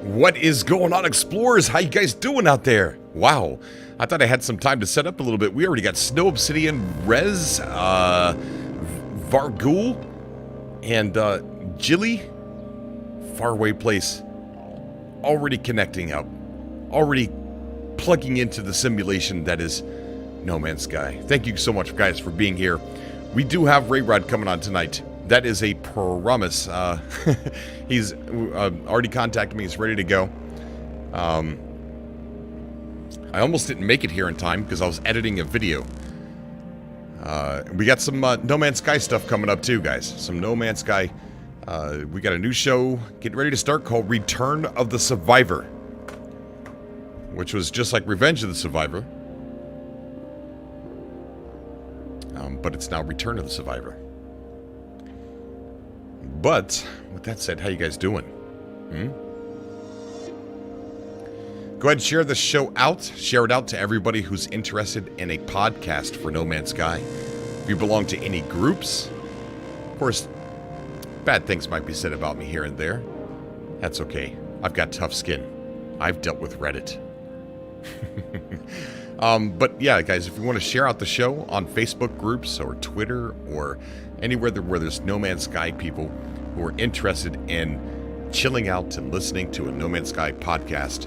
What is going on, explorers? How you guys doing out there? Wow, I thought I had some time to set up a little bit. We already got Snow Obsidian, Rez, Vargul, and Jilly. Faraway place. Already connecting up. Already plugging into the simulation that is No Man's Sky. Thank you so much, guys, for being here. We do have Rayrod coming on tonight. That is a promise. He's already contacted me. He's ready to go. I almost didn't make it here in time because I was editing a video. We got some No Man's Sky stuff coming up too, guys. Some No Man's Sky. We got a new show getting ready to start called Return of the Survivor, which was just like Revenge of the Survivor. But it's now Return of the Survivor. But, with that said, how you guys doing? Go ahead and share the show out. Share it out to everybody who's interested in a podcast for No Man's Sky. If you belong to any groups, of course, bad things might be said about me here and there. That's okay. I've got tough skin. I've dealt with Reddit. But yeah, guys, if you want to share out the show on Facebook groups or Twitter or anywhere where there's No Man's Sky people who are interested in chilling out and listening to a No Man's Sky podcast,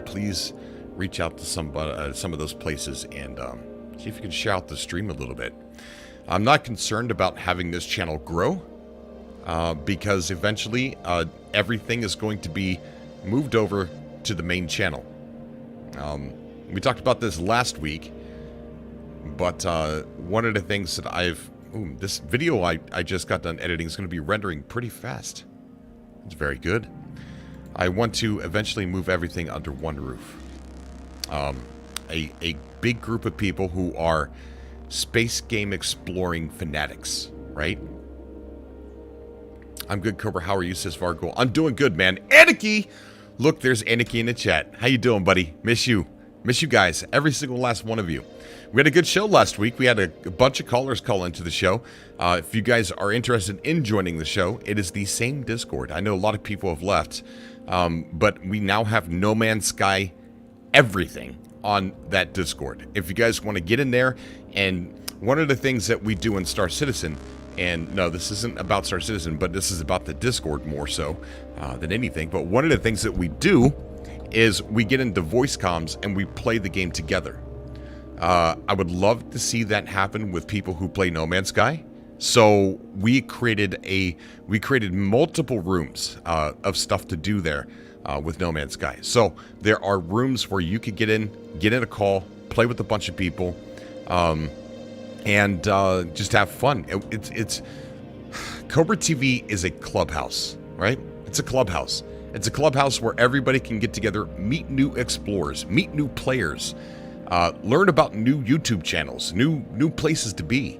please reach out to some of those places and see if you can share out the stream a little bit. I'm not concerned about having this channel grow because eventually everything is going to be moved over to the main channel. We talked about this last week, but one of the things that this video I just got done editing is going to be rendering pretty fast. It's very good. I want to eventually move everything under one roof. A big group of people who are space game exploring fanatics, right? I'm good, Cobra. How are you, says Vargul? I'm doing good, man. Anarchy! Look, there's Anarchy in the chat. How you doing, buddy? Miss you. Miss you guys. Every single last one of you. We had a good show last week. We had a bunch of callers call into the show. If you guys are interested in joining the show, it is the same Discord. I know a lot of people have left, but we now have No Man's Sky everything on that Discord. If you guys want to get in there, and one of the things that we do in Star Citizen, and no, this isn't about Star Citizen, but this is about the Discord more so than anything, but one of the things that we do is we get into voice comms and we play the game together. I would love to see that happen with people who play No Man's Sky. So we created multiple rooms of stuff to do there with No Man's Sky. So there are rooms where you could get in a call, play with a bunch of people, and just have fun. It's Cobra TV is a clubhouse, right? It's a clubhouse. It's a clubhouse where everybody can get together, meet new explorers, meet new players. Learn about new YouTube channels, new places to be.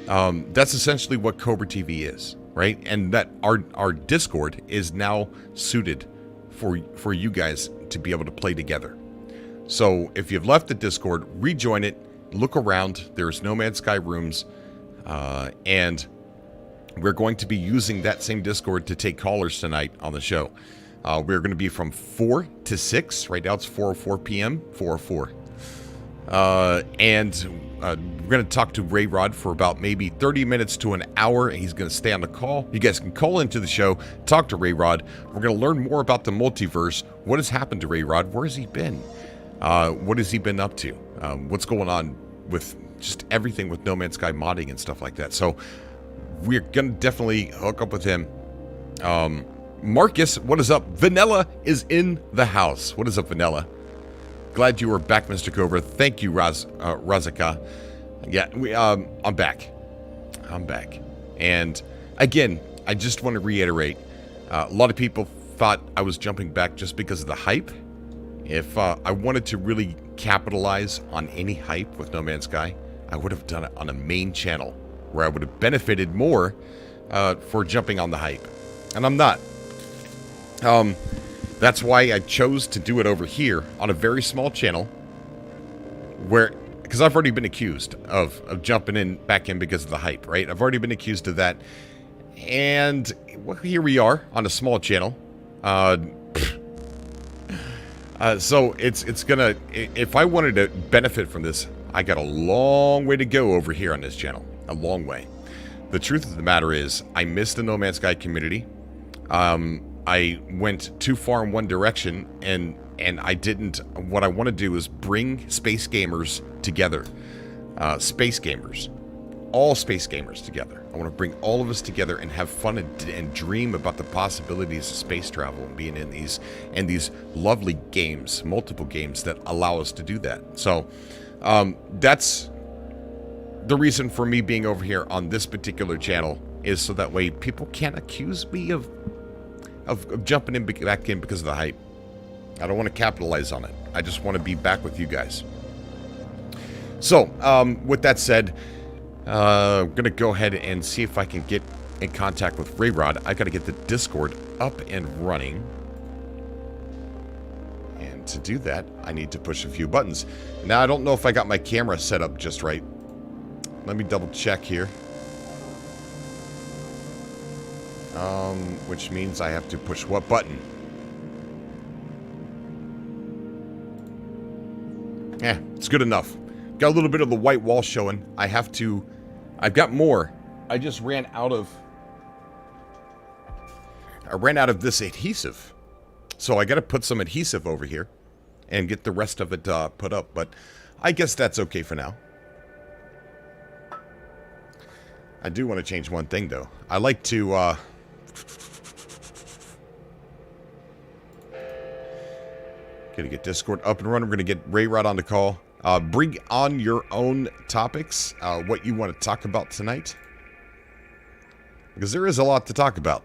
That's essentially what Cobra TV is, right? And that our Discord is now suited for you guys to be able to play together. So if you've left the Discord, rejoin it, look around. There's No Man's Sky rooms, and we're going to be using that same Discord to take callers tonight on the show. We're going to be from 4 to 6. Right now it's 4:04 p.m. 4:04. And we're going to talk to Rayrod for about maybe 30 minutes to an hour. He's going to stay on the call. You guys can call into the show, talk to Rayrod. We're going to learn more about the multiverse. What has happened to Rayrod? Where has he been? What has he been up to? What's going on with just everything with No Man's Sky modding and stuff like that. So we're going to definitely hook up with him. Marcus, what is up? Vanilla is in the house. What is up, Vanilla? Glad you are back, Mr. Cobra. Thank you, Razaka. Yeah, I'm back. I'm back. And again, I just want to reiterate, a lot of people thought I was jumping back just because of the hype. If I wanted to really capitalize on any hype with No Man's Sky, I would have done it on a main channel where I would have benefited more for jumping on the hype. And I'm not. That's why I chose to do it over here on a very small channel because I've already been accused of jumping back in because of the hype, right? I've already been accused of that. And well, here we are on a small channel. So it's gonna, if I wanted to benefit from this, I got a long way to go over here on this channel. A long way. The truth of the matter is, I missed the No Man's Sky community. I went too far in one direction, and I didn't. What I want to do is bring space gamers together. Space gamers. All space gamers together. I want to bring all of us together and have fun and dream about the possibilities of space travel and being in these lovely games, multiple games that allow us to do that. So that's the reason for me being over here on this particular channel, is so that way people can't accuse me of jumping back in because of the hype. I don't want to capitalize on it. I just want to be back with you guys. So with that said, I'm going to go ahead and see if I can get in contact with Rayrod. I got to get the Discord up and running. And to do that, I need to push a few buttons. Now, I don't know if I got my camera set up just right. Let me double check here. Which means I have to push what button? Yeah, it's good enough. Got a little bit of the white wall showing. I've got more. I just ran out of this adhesive. So I got to put some adhesive over here and get the rest of it put up. But I guess that's okay for now. I do want to change one thing, though. I like to gonna get Discord up and running. We're gonna get Rayrod on the call. Bring on your own topics, what you want to talk about tonight, because there is a lot to talk about.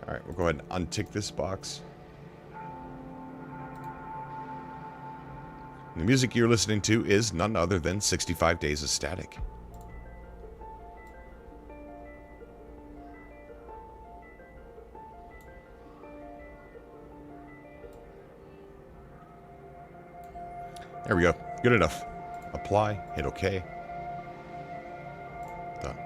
All right, we'll go ahead and untick this box. The music you're listening to is none other than 65 Days of Static. There we go. Good enough. Apply. Hit OK. Done.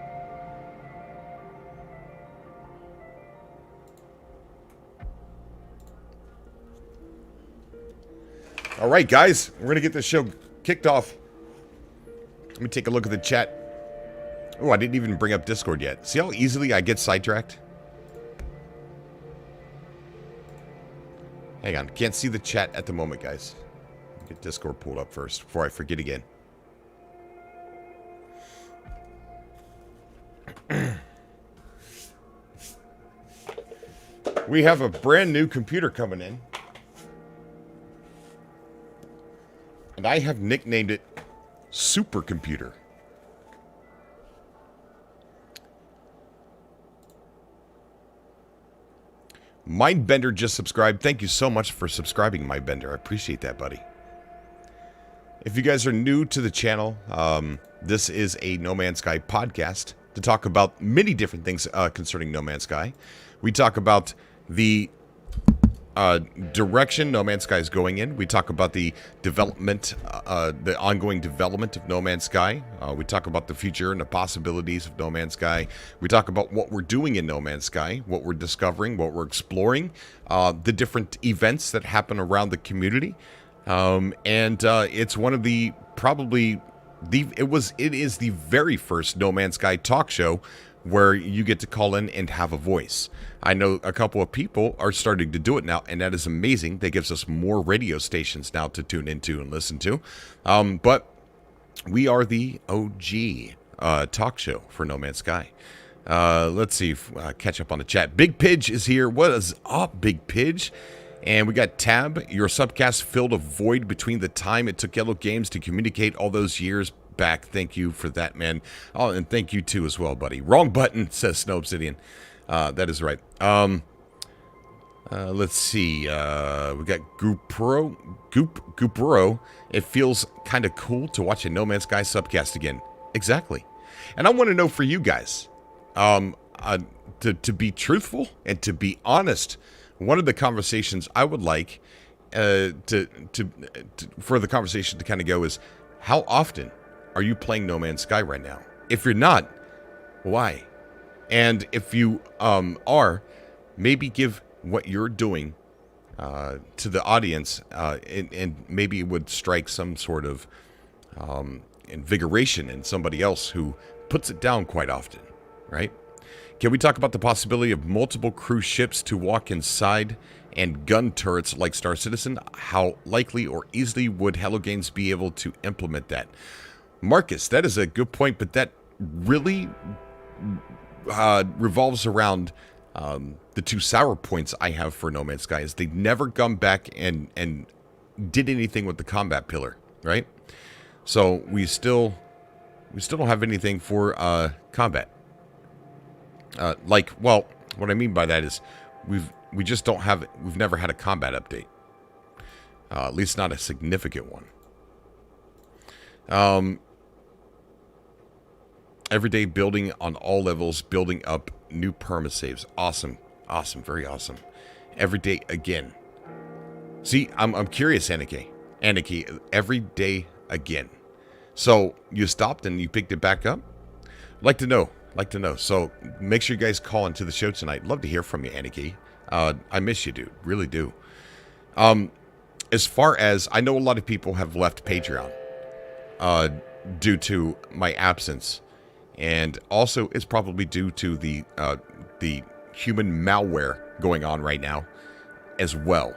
All right, guys. We're going to get this show kicked off. Let me take a look at the chat. Oh, I didn't even bring up Discord yet. See how easily I get sidetracked? Hang on. Can't see the chat at the moment, guys. Get Discord pulled up first before I forget again. We have a brand new computer coming in. And I have nicknamed it Supercomputer. Mindbender just subscribed. Thank you so much for subscribing, Mindbender. I appreciate that, buddy. If you guys are new to the channel, this is a No Man's Sky podcast to talk about many different things concerning No Man's Sky. We talk about the direction No Man's Sky is going in. We talk about the development, the ongoing development of No Man's Sky. We talk about the future and the possibilities of No Man's Sky. We talk about what we're doing in No Man's Sky, what we're discovering, what we're exploring, the different events that happen around the community. It's one of the it is the very first No Man's Sky talk show where you get to call in and have a voice. I know a couple of people are starting to do it now, and that is amazing. That gives us more radio stations now to tune into and listen to. But we are the OG talk show for No Man's Sky. Let's see if catch up on the chat. Big Pidge is here. What is up, Big Pidge? And we got Tab. Your subcast filled a void between the time it took Yellow Games to communicate all those years back. Thank you for that, man. Oh, and thank you too as well, buddy. Wrong button, says Snow Obsidian. That is right. Let's see. We got Goopro. It feels kind of cool to watch a No Man's Sky subcast again. Exactly. And I want to know for you guys, to be truthful and to be honest, one of the conversations I would like for the conversation to kind of go is, how often are you playing No Man's Sky right now? If you're not, Why? And if you are, maybe give what you're doing to the audience, and maybe it would strike some sort of invigoration in somebody else who puts it down quite often, right? Can we talk about the possibility of multiple cruise ships to walk inside and gun turrets like Star Citizen? How likely or easily would Hello Games be able to implement that? Marcus, that is a good point, but that really revolves around the two sour points I have for No Man's Sky. Is they've never gone back and did anything with the combat pillar, right? So we still don't have anything for combat. Well, what I mean by that is we just don't have, we've never had a combat update. At least not a significant one. Everyday building on all levels, building up new permasaves. Awesome. Awesome. Very awesome. Every day again. See, I'm curious, Aniki. Every day again. So you stopped and you picked it back up? Like to know. So make sure you guys call into the show tonight. Love to hear from you, Aniki. I miss you, dude. Really do. As far as, I know a lot of people have left Patreon due to my absence. And also, it's probably due to the human malware going on right now as well.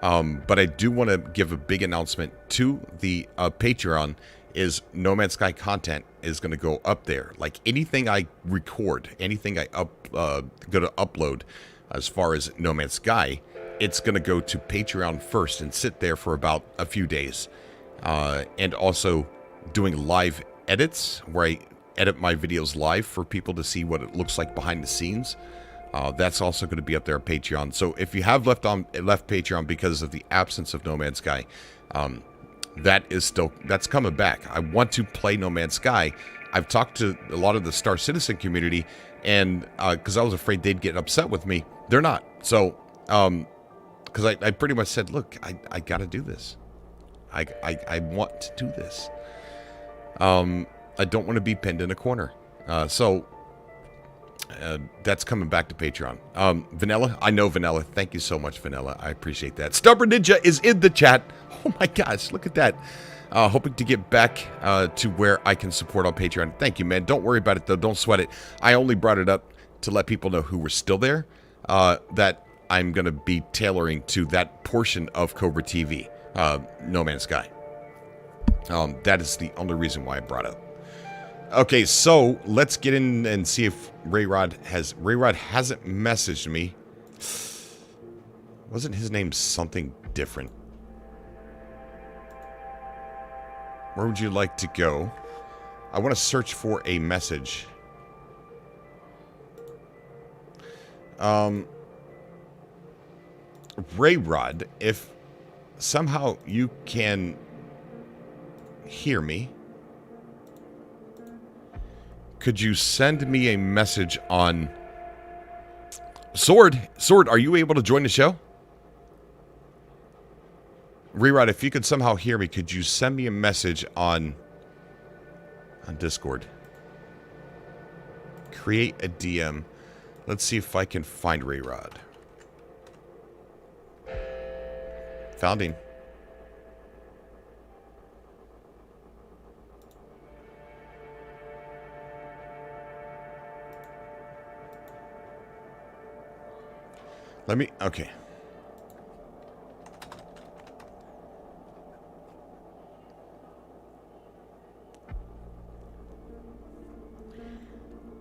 But I do want to give a big announcement to the Patreon is No Man's Sky content is going to go up there. Like anything I record, anything I go to upload as far as No Man's Sky, it's going to go to Patreon first and sit there for about a few days. And also doing live edits where I edit my videos live for people to see what it looks like behind the scenes. That's also going to be up there on Patreon. So if you have left Patreon because of the absence of No Man's Sky, that's coming back. I want to play No Man's Sky. I've talked to a lot of the Star Citizen community, and because I was afraid they'd get upset with me, they're not. So because I pretty much said, look, I got to do this. I want to do this. I don't want to be pinned in a corner. So that's coming back to Patreon. Vanilla, I know Vanilla. Thank you so much, Vanilla. I appreciate that. Stubborn Ninja is in the chat. Oh my gosh, look at that. Hoping to get back to where I can support on Patreon. Thank you, man. Don't worry about it, though. Don't sweat it. I only brought it up to let people know who were still there, that I'm going to be tailoring to that portion of Cobra TV, No Man's Sky. That is the only reason why I brought it up. Okay, so let's get in and see if Rayrod hasn't messaged me. Wasn't his name something different? Where would you like to go? I want to search for a message. Rayrod, if somehow you can hear me, could you send me a message on Sword? Sword, are you able to join the show? Rayrod, if you could somehow hear me, could you send me a message on Discord? Create a DM. Let's see if I can find Rayrod. Found him. Okay.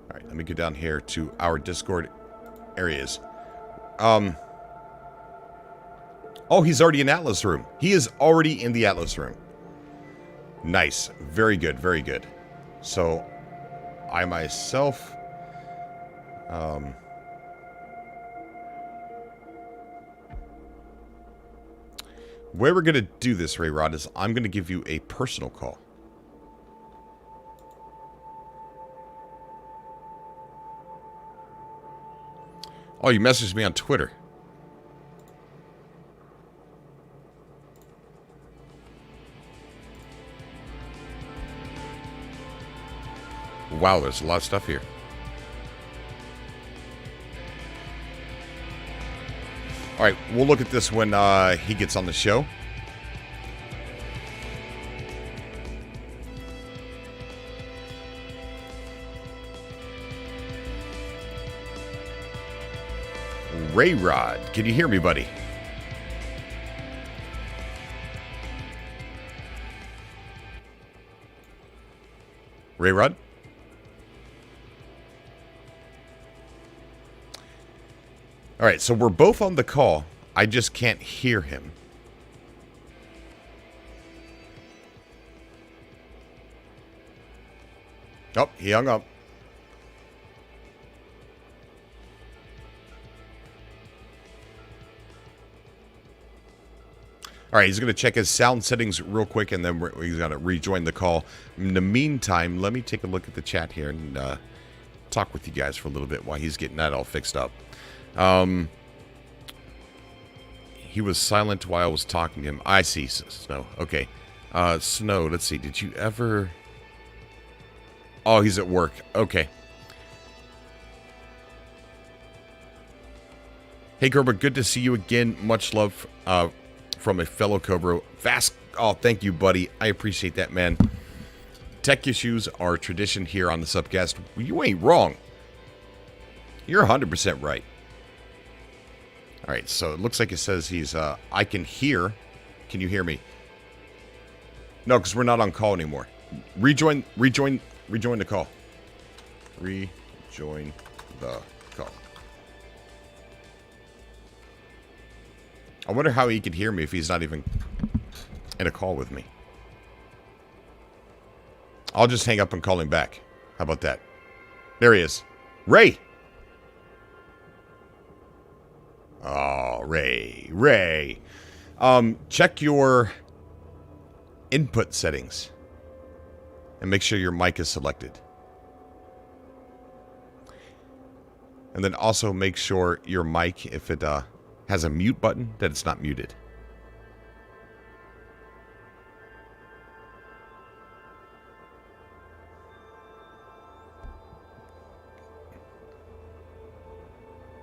All right, let me go down here to our Discord areas. Oh, he's already in Atlas room. He is already in the Atlas room. Nice. Very good, very good. So, I myself... where we're going to do this, Rayrod, is I'm going to give you a personal call. Oh, you messaged me on Twitter. Wow, there's a lot of stuff here. All right, we'll look at this when he gets on the show. Rayrod, can you hear me, buddy? Rayrod? All right, so we're both on the call. I just can't hear him. Oh, he hung up. All right, he's going to check his sound settings real quick, and then he's going to rejoin the call. In the meantime, let me take a look at the chat here and talk with you guys for a little bit while he's getting that all fixed up. He was silent while I was talking to him. I see, Snow. Okay. Snow, let's see. Did you ever... Oh, he's at work. Okay. Hey, Cobra, good to see you again. Much love from a fellow Cobra. Fast. Oh, thank you, buddy. I appreciate that, man. Tech issues are tradition here on the Subcast. You ain't wrong. You're 100% right. All right, so it looks like it says he's, I can hear. Can you hear me? No, because we're not on call anymore. Rejoin the call. Rejoin the call. I wonder how he could hear me if he's not even in a call with me. I'll just hang up and call him back. How about that? There he is. Ray! Oh, Ray. Check your input settings and make sure your mic is selected. And then also make sure your mic, if it has a mute button, that it's not muted.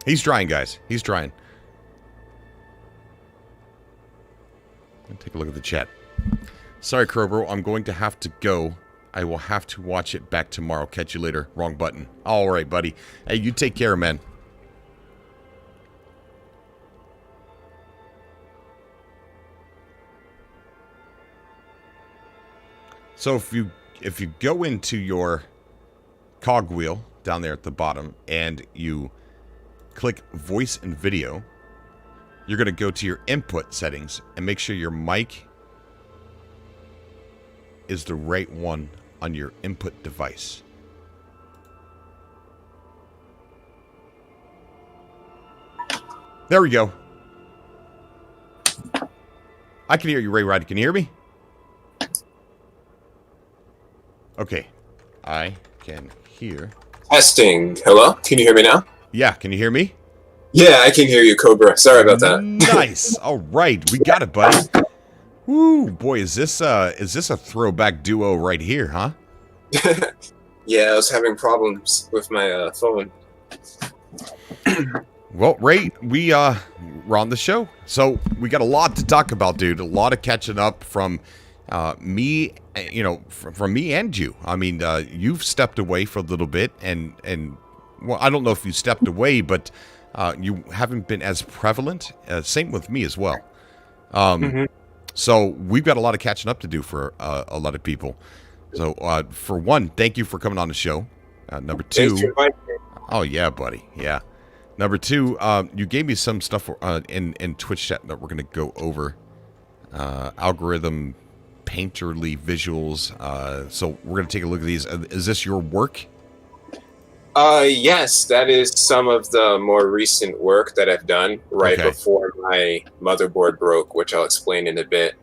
He's trying, guys. He's trying. Let me take a look at the chat. Sorry, Crowbro. I'm going to have to go. I will have to watch it back tomorrow. Catch you later. Wrong button. All right, buddy. Hey, you take care, man. So if you go into your cogwheel down there at the bottom and you click voice and video, you're going to go to your input settings and make sure your mic is the right one on your input device. There we go. I can hear you, Rayrod. Can you hear me? Okay. I can hear. Testing. Hello? Can you hear me now? Yeah, can you hear me? Yeah, I can hear you, Cobra. Sorry about that. Nice. All right, we got it, buddy. Woo, boy, is this a throwback duo right here, huh? Yeah, I was having problems with my phone. Well, Ray, we're on the show, so we got a lot to talk about, dude. A lot of catching up from me, from me and you. I mean, you've stepped away for a little bit, and well, I don't know if you stepped away, but you haven't been as prevalent. Same with me as well. So we've got a lot of catching up to do for a lot of people. So for one, thank you for coming on the show. Number two, oh yeah, buddy, yeah. Number two, you gave me some stuff in Twitch chat that we're going to go over. Algorithm, painterly visuals. So we're going to take a look at these. Is this your work? Yes, that is some of the more recent work that I've done right before my motherboard broke, which I'll explain in a bit.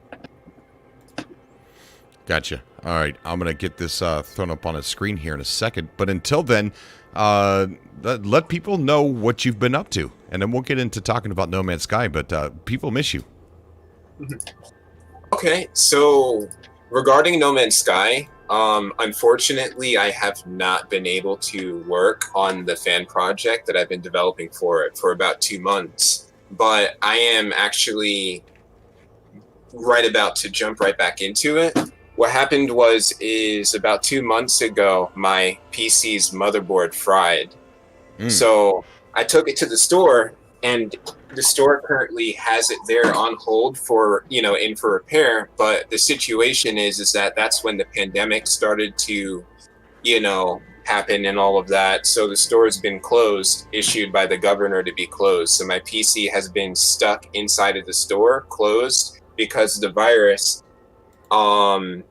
Gotcha. All right, I'm going to get this thrown up on a screen here in a second. But until then, let people know what you've been up to. And then we'll get into talking about No Man's Sky, but people miss you. Okay, so regarding No Man's Sky, unfortunately, I have not been able to work on the fan project that I've been developing for it for about 2 months. but I am actually right about to jump right back into it. What happened is about 2 months ago, my PC's motherboard fried. So I took it to the store, and the store currently has it there on hold for, in for repair. But the situation is that that's when the pandemic started to, happen and all of that. So the store has been closed, issued by the governor to be closed. So my PC has been stuck inside of the store, closed, because of the virus. And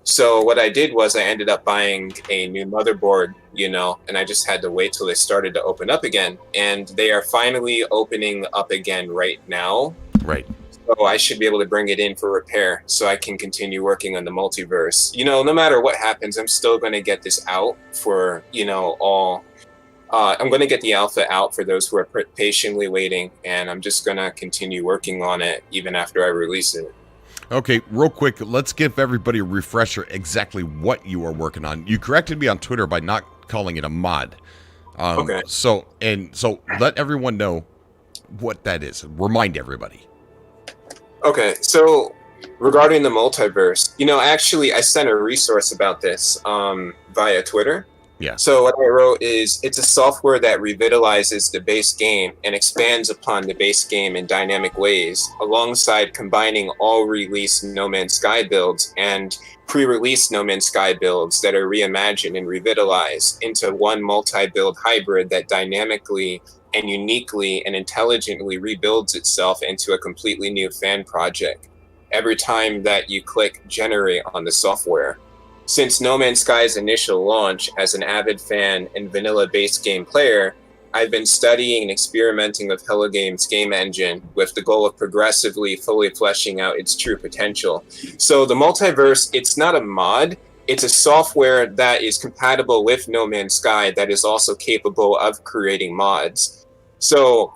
so what I did was I ended up buying a new motherboard, and I just had to wait till they started to open up again. And they are finally opening up again right now. Right. So I should be able to bring it in for repair so I can continue working on the multiverse. No matter what happens, I'm still going to get this out for, all. I'm going to get the alpha out for those who are patiently waiting, and I'm just going to continue working on it even after I release it. Okay, real quick, let's give everybody a refresher exactly what you are working on. You corrected me on Twitter by not calling it a mod. Okay. So let everyone know what that is. Remind everybody. Okay, so regarding the multiverse, actually I sent a resource about this via Twitter. Yeah. So what I wrote is, it's a software that revitalizes the base game and expands upon the base game in dynamic ways, alongside combining all released No Man's Sky builds and pre-release No Man's Sky builds that are reimagined and revitalized into one multi-build hybrid that dynamically and uniquely and intelligently rebuilds itself into a completely new fan project every time that you click generate on the software. Since No Man's Sky's initial launch, as an avid fan and vanilla base game player, I've been studying and experimenting with Hello Games' game engine with the goal of progressively fully fleshing out its true potential. So the multiverse, it's not a mod, it's a software that is compatible with No Man's Sky that is also capable of creating mods. So,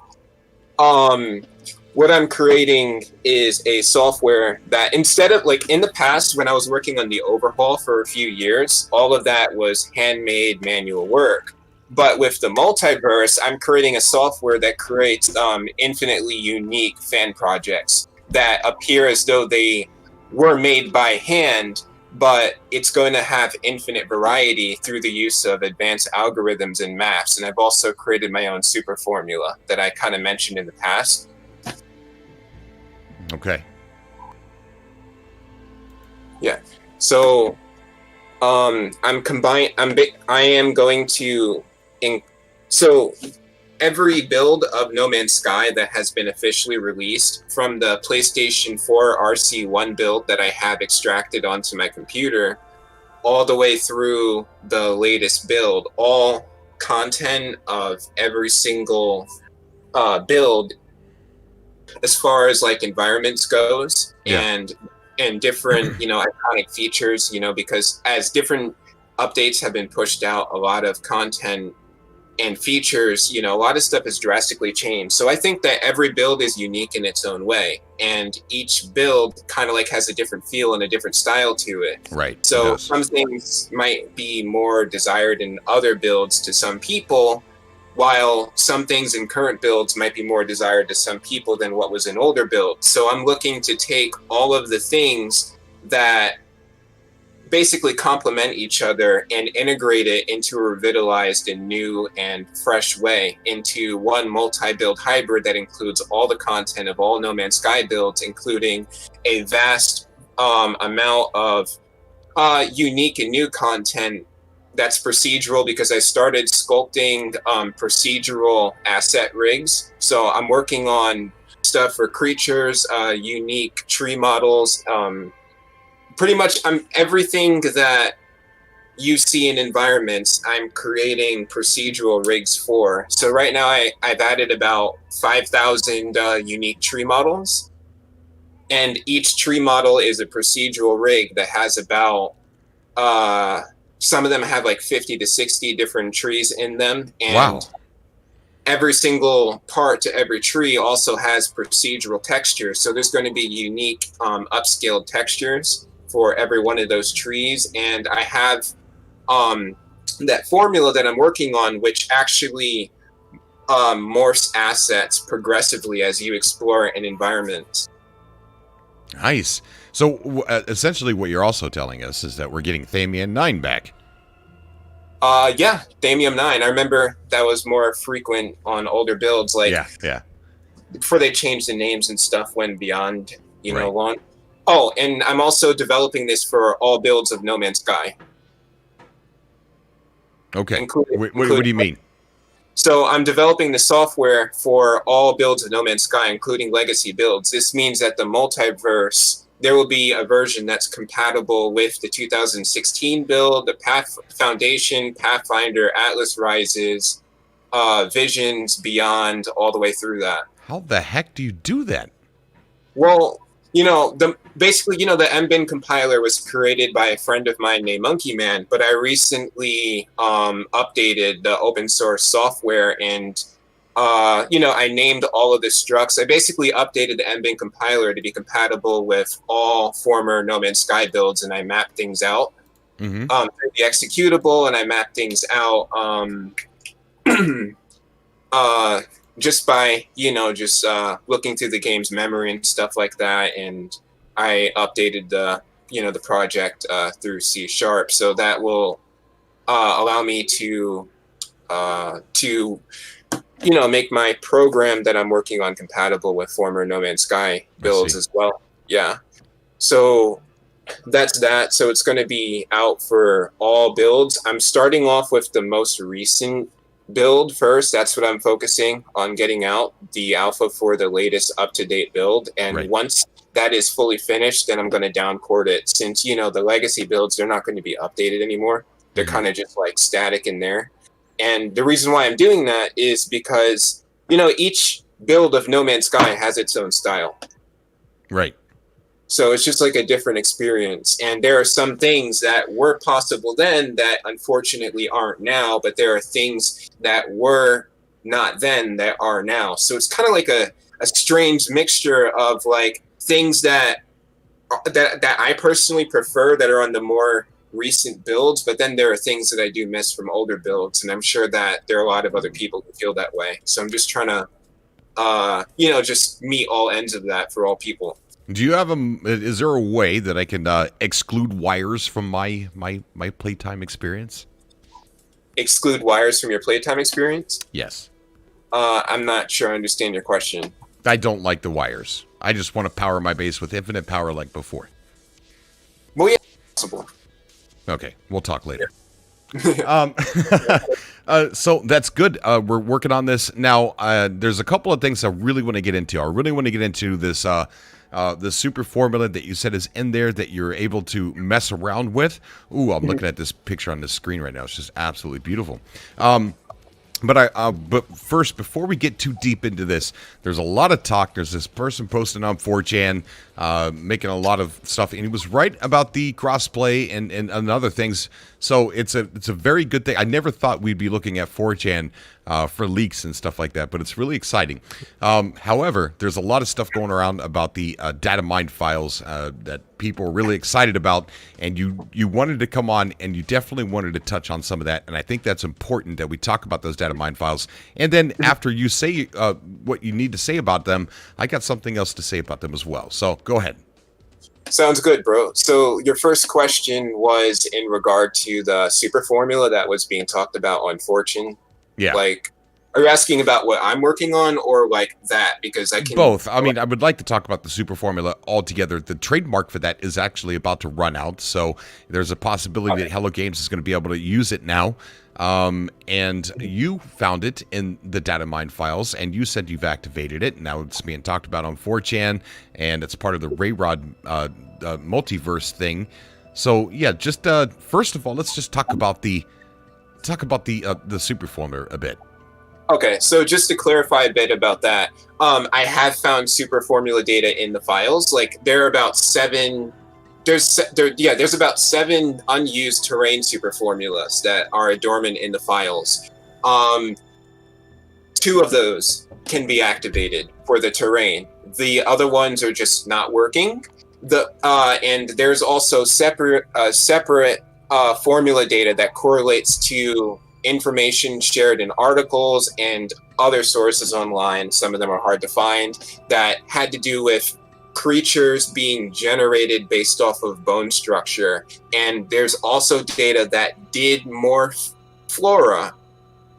what I'm creating is a software that, instead of, like, in the past when I was working on the overhaul for a few years, all of that was handmade manual work. But with the multiverse, I'm creating a software that creates infinitely unique fan projects that appear as though they were made by hand, but it's going to have infinite variety through the use of advanced algorithms and maps. And I've also created my own super formula that I kind of mentioned in the past. Okay. Yeah. So, I am going to, so every build of No Man's Sky that has been officially released, from the PlayStation 4 RC1 build that I have extracted onto my computer, all the way through the latest build, all content of every single build, as far as like environments goes, and different, iconic features, because as different updates have been pushed out, a lot of content and features, a lot of stuff has drastically changed. So I think that every build is unique in its own way, and each build kind of like has a different feel and a different style to it. Right. So some things might be more desired in other builds to some people, while some things in current builds might be more desired to some people than what was in older builds. So I'm looking to take all of the things that basically complement each other and integrate it into a revitalized and new and fresh way into one multi-build hybrid that includes all the content of all No Man's Sky builds, including a vast amount of unique and new content that's procedural, because I started sculpting procedural asset rigs. So I'm working on stuff for creatures, unique tree models, pretty much everything that you see in environments, I'm creating procedural rigs for. So right now I've added about 5,000 unique tree models, and each tree model is a procedural rig that has about some of them have like 50 to 60 different trees in them. And wow. Every single part to every tree also has procedural textures. So there's going to be unique upscaled textures for every one of those trees. And I have that formula that I'm working on, which actually morphs assets progressively as you explore an environment. Nice. So essentially what you're also telling us is that we're getting Thamium 9 back. Yeah, Thamium 9. I remember that was more frequent on older builds. Like, yeah. Before they changed the names and stuff went beyond, long. Oh, and I'm also developing this for all builds of No Man's Sky. Okay. What do you mean? So I'm developing the software for all builds of No Man's Sky, including legacy builds. This means that the Multiverse, there will be a version that's compatible with the 2016 build, the Foundation, Pathfinder, Atlas Rises, Visions, Beyond, all the way through that. How the heck do you do that? Well, the MBin compiler was created by a friend of mine named Monkey Man, but I recently updated the open source software and I named all of the structs. I basically updated the MBin compiler to be compatible with all former No Man's Sky builds, and I mapped things out through the executable, and I mapped things out just by looking through the game's memory and stuff like that, and I updated the project through C#, so that will allow me to make my program that I'm working on compatible with former No Man's Sky builds as well. Yeah, so that's that. So it's going to be out for all builds. I'm starting off with the most recent build first. That's what I'm focusing on, getting out the alpha for the latest up-to-date build, and once that is fully finished, then I'm going to downport it, since the legacy builds, they're not going to be updated anymore. They're kind of just like static in there. And the reason why I'm doing that is because each build of No Man's Sky has its own style, right? So it's just like a different experience. And there are some things that were possible then that unfortunately aren't now, but there are things that were not then that are now. So it's kind of like a strange mixture of like things that I personally prefer that are on the more recent builds, but then there are things that I do miss from older builds. And I'm sure that there are a lot of other people who feel that way. So I'm just trying to, just meet all ends of that for all people. Do you have is there a way that I can exclude wires from my playtime experience? Exclude wires from your playtime experience? Yes. I'm not sure I understand your question. I don't like the wires. I just want to power my base with infinite power like before. Well, yeah, possible. Okay, we'll talk later. So that's good. We're working on this now. There's a couple of things I really want to get into. I really want to get into this the super formula that you said is in there that you're able to mess around with. Ooh, I'm looking at this picture on the screen right now. It's just absolutely beautiful. But first, before we get too deep into this, there's a lot of talk. There's this person posting on 4chan, making a lot of stuff, and he was right about the crossplay and other things. So it's a very good thing. I never thought we'd be looking at 4chan for leaks and stuff like that, but it's really exciting. However, there's a lot of stuff going around about the data mine files that people are really excited about, and you wanted to come on, and you definitely wanted to touch on some of that, and I think that's important that we talk about those data mine files. And then after you say what you need to say about them, I got something else to say about them as well. So go ahead. Sounds good, bro. So your first question was in regard to the super formula that was being talked about on Fortune. Yeah. Like, are you asking about what I'm working on, or like that? Because I can both. I mean, I would like to talk about the super formula altogether. The trademark for that is actually about to run out, so there's a possibility that Hello Games is going to be able to use it now. And you found it in the data mine files, and you said you've activated it. Now it's being talked about on 4chan, and it's part of the Rayrod multiverse thing. So yeah, just first of all, let's just talk about the super formula a bit. Okay, so just to clarify a bit about that, I have found super formula data in the files. Like, there are about seven. There's about 7 unused terrain super formulas that are dormant in the files. 2 of those can be activated for the terrain. The other ones are just not working. And there's also separate formula data that correlates to information shared in articles and other sources online, some of them are hard to find, that had to do with creatures being generated based off of bone structure. And there's also data that did morph flora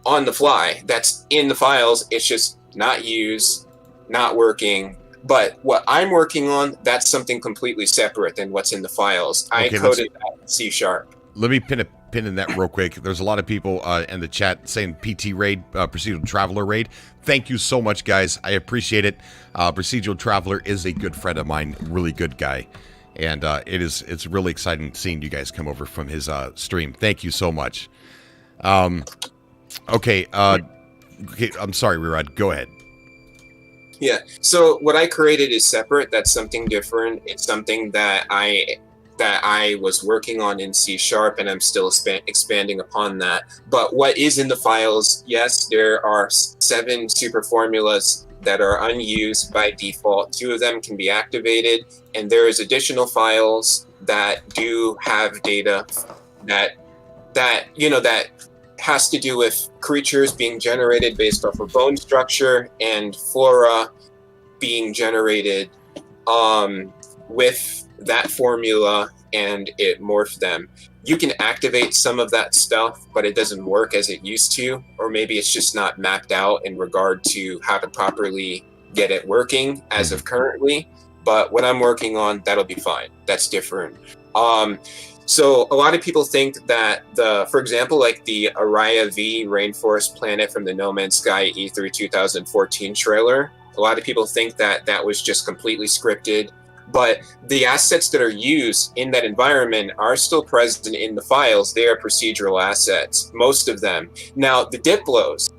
on the fly. That's in the files. It's just not used, not working. But what I'm working on, that's something completely separate than what's in the files. I coded that in C#. Let me pin in that real quick. There's a lot of people in the chat saying PT raid, procedural traveler raid. Thank you so much, guys. I appreciate it. Procedural traveler is a good friend of mine, really good guy, and it's really exciting seeing you guys come over from his stream. Thank you so much. Okay. I'm sorry, Rayrod. Go ahead. Yeah. So what I created is separate. That's something different. It's something that I was working on in C#, and I'm still expanding upon that. But what is in the files, yes, there are 7 super formulas that are unused by default. 2 of them can be activated, and there is additional files that do have data that has to do with creatures being generated based off of bone structure and flora being generated with that formula, and it morphed them. You can activate some of that stuff, but it doesn't work as it used to, or maybe it's just not mapped out in regard to how to properly get it working as of currently. But what I'm working on, that'll be fine. That's different. So a lot of people think that for example, like the Araya V Rainforest Planet from the No Man's Sky E3 2014 trailer, a lot of people think that that was just completely scripted. But the assets that are used in that environment are still present in the files. They are procedural assets, most of them. Now, the Diplos,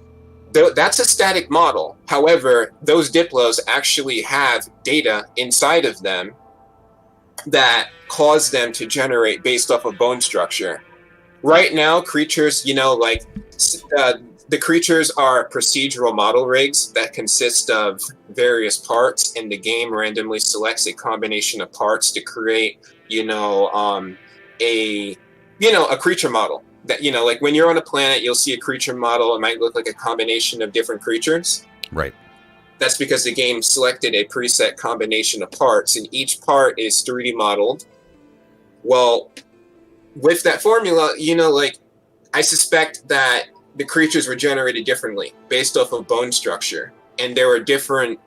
that's a static model. However, those Diplos actually have data inside of them that cause them to generate based off of bone structure. Right now, creatures, the creatures are procedural model rigs that consist of various parts, and the game randomly selects a combination of parts to create, a creature model. That, like when you're on a planet, you'll see a creature model. It might look like a combination of different creatures. Right. That's because the game selected a preset combination of parts, and each part is 3D modeled. Well, with that formula, I suspect that the creatures were generated differently based off of bone structure. And there were different,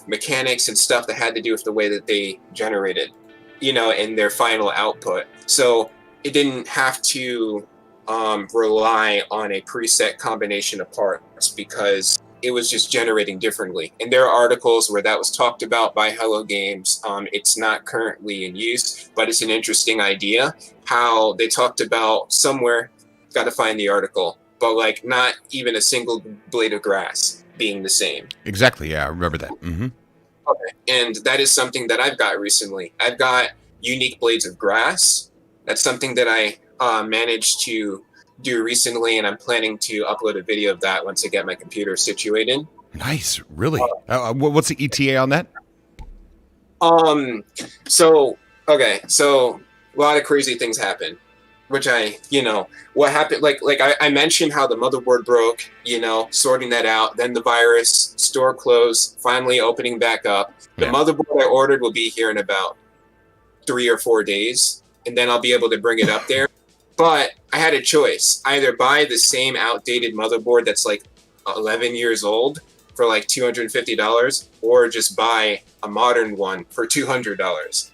mechanics and stuff that had to do with the way that they generated, in their final output. So it didn't have to rely on a preset combination of parts because it was just generating differently. And there are articles where that was talked about by Hello Games. It's not currently in use, but it's an interesting idea how they talked about somewhere, got to find the article, but like not even a single blade of grass being the same. Exactly. Yeah, I remember that. Mm-hmm. Okay. And that is something that I've got recently. I've got unique blades of grass. That's something that I managed to do recently, and I'm planning to upload a video of that once I get my computer situated. Nice. Really? What's the ETA on that? So a lot of crazy things happen, which what happened, like I mentioned how the motherboard broke, sorting that out, then the virus, store closed, finally opening back up. The motherboard I ordered will be here in about 3 or 4 days, and then I'll be able to bring it up there. But I had a choice: either buy the same outdated motherboard that's like 11 years old for like $250, or just buy a modern one for $200.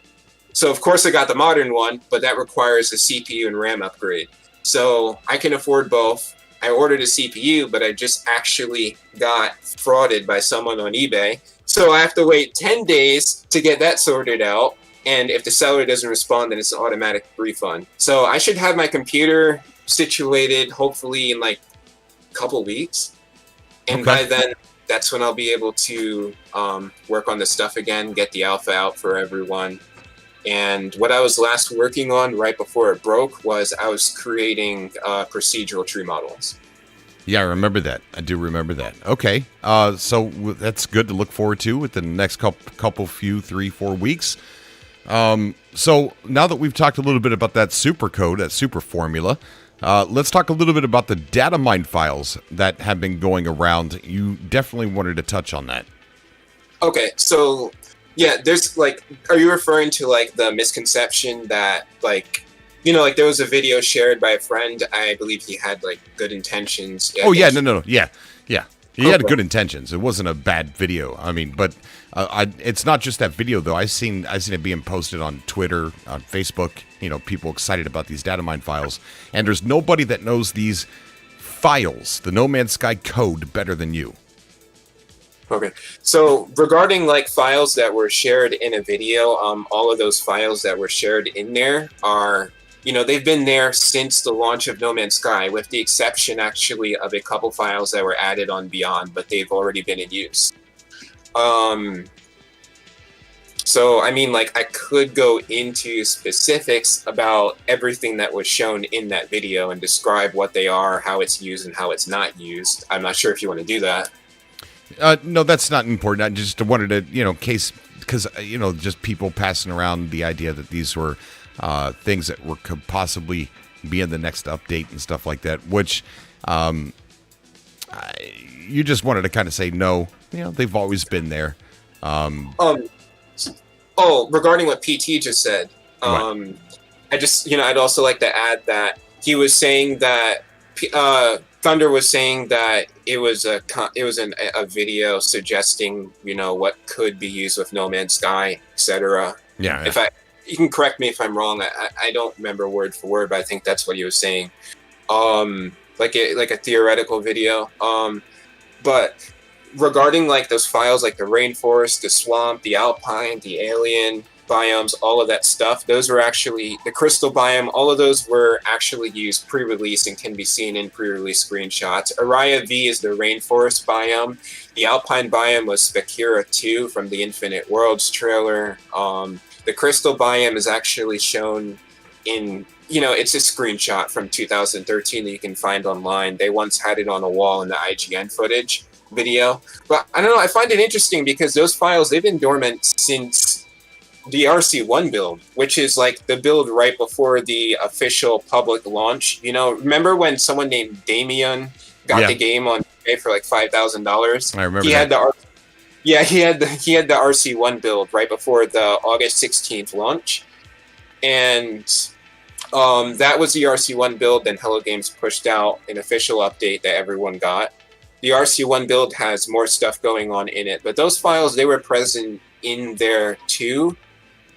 So of course I got the modern one, but that requires a CPU and RAM upgrade. So I can afford both. I ordered a CPU, but I just actually got frauded by someone on eBay. So I have to wait 10 days to get that sorted out. And if the seller doesn't respond, then it's an automatic refund. So I should have my computer situated hopefully in like a couple weeks. And by then, that's when I'll be able to work on the stuff again, get the alpha out for everyone. And what I was last working on right before it broke was I was creating procedural tree models. Yeah, I remember that. I do remember that. Okay. So that's good to look forward to within the next few 3-4 weeks. So now that we've talked a little bit about that super code, that super formula, Let's talk a little bit about the data mine files that have been going around. You definitely wanted to touch on that. Okay, so yeah, there's like, are you referring to like the misconception that like, like there was a video shared by a friend. I believe he had like good intentions. Oh yeah, no, yeah. He had good intentions. It wasn't a bad video. I mean, but it's not just that video though. I've seen it being posted on Twitter, on Facebook. People excited about these data mine files, and there's nobody that knows these files, the No Man's Sky code, better than you. Okay, so regarding like files that were shared in a video, all of those files that were shared in there are, they've been there since the launch of No Man's Sky, with the exception actually of a couple files that were added on Beyond, but they've already been in use. So, I mean, like, I could go into specifics about everything that was shown in that video and describe what they are, how it's used, and how it's not used. I'm not sure if you want to do that. No, that's not important. I just wanted to, because, just people passing around the idea that these were things that could possibly be in the next update and stuff like that, which you just wanted to kind of say, no, they've always been there. Regarding what PT just said, right. I just, I'd also like to add that he was saying that Thunder was saying that it was a video suggesting, what could be used with No Man's Sky, etc. Yeah. You can correct me if I'm wrong. I don't remember word for word, but I think that's what he was saying. Like a theoretical video. But regarding like those files, like the rainforest, the swamp, the alpine, the alien biomes, all of that stuff, those were actually the crystal biome. All of those were actually used pre-release and can be seen in pre-release screenshots. Araya V is the rainforest biome. The alpine biome was Specura 2 from the Infinite Worlds trailer. The crystal biome is actually shown in, it's a screenshot from 2013 that you can find online. They once had it on a wall in the IGN footage video. But I don't know, I find it interesting because those files, they've been dormant since the RC1 build, which is like the build right before the official public launch. Remember when someone named Damien got the game on eBay for like $5,000? I remember he that. had he had the RC1 build right before the August 16th launch, and that was the RC1 build. Then Hello Games pushed out an official update that everyone got. The RC1 build has more stuff going on in it, but those files, they were present in there too.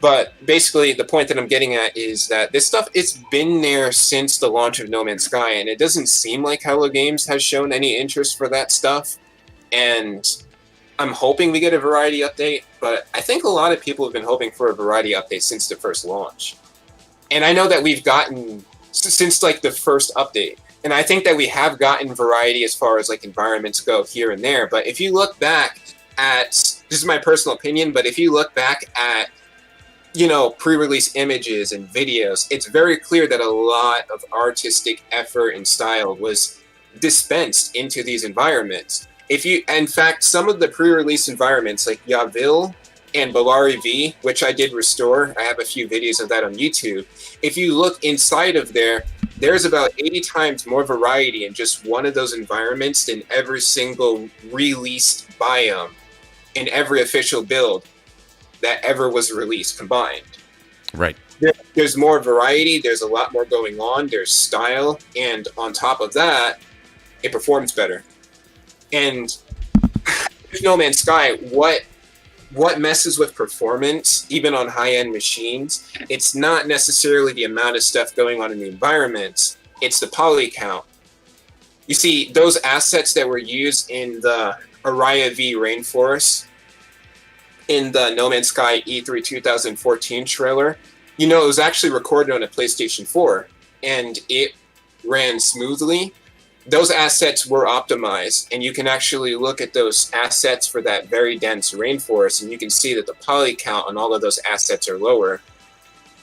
But basically, the point that I'm getting at is that this stuff, it's been there since the launch of No Man's Sky, and it doesn't seem like Hello Games has shown any interest for that stuff. And I'm hoping we get a variety update, but I think a lot of people have been hoping for a variety update since the first launch. And I know that we've gotten, since like the first update, and I think that we have gotten variety as far as like environments go here and there. But if you look back at, this is my personal opinion, but if you look back at, pre-release images and videos, it's very clear that a lot of artistic effort and style was dispensed into these environments. In fact, some of the pre-release environments like Yaville and Bellari V, which I did restore, I have a few videos of that on YouTube. If you look inside of there, there's about 80 times more variety in just one of those environments than every single released biome in every official build that ever was released combined. Right. There's more variety, there's a lot more going on, there's style, and on top of that, it performs better. And No Man's Sky, what messes with performance, even on high-end machines, it's not necessarily the amount of stuff going on in the environments, it's the poly count. You see, those assets that were used in the Araya V Rainforest, in the No Man's Sky E3 2014 trailer, it was actually recorded on a PlayStation 4, and it ran smoothly. Those assets were optimized, and you can actually look at those assets for that very dense rainforest, and you can see that the poly count on all of those assets are lower.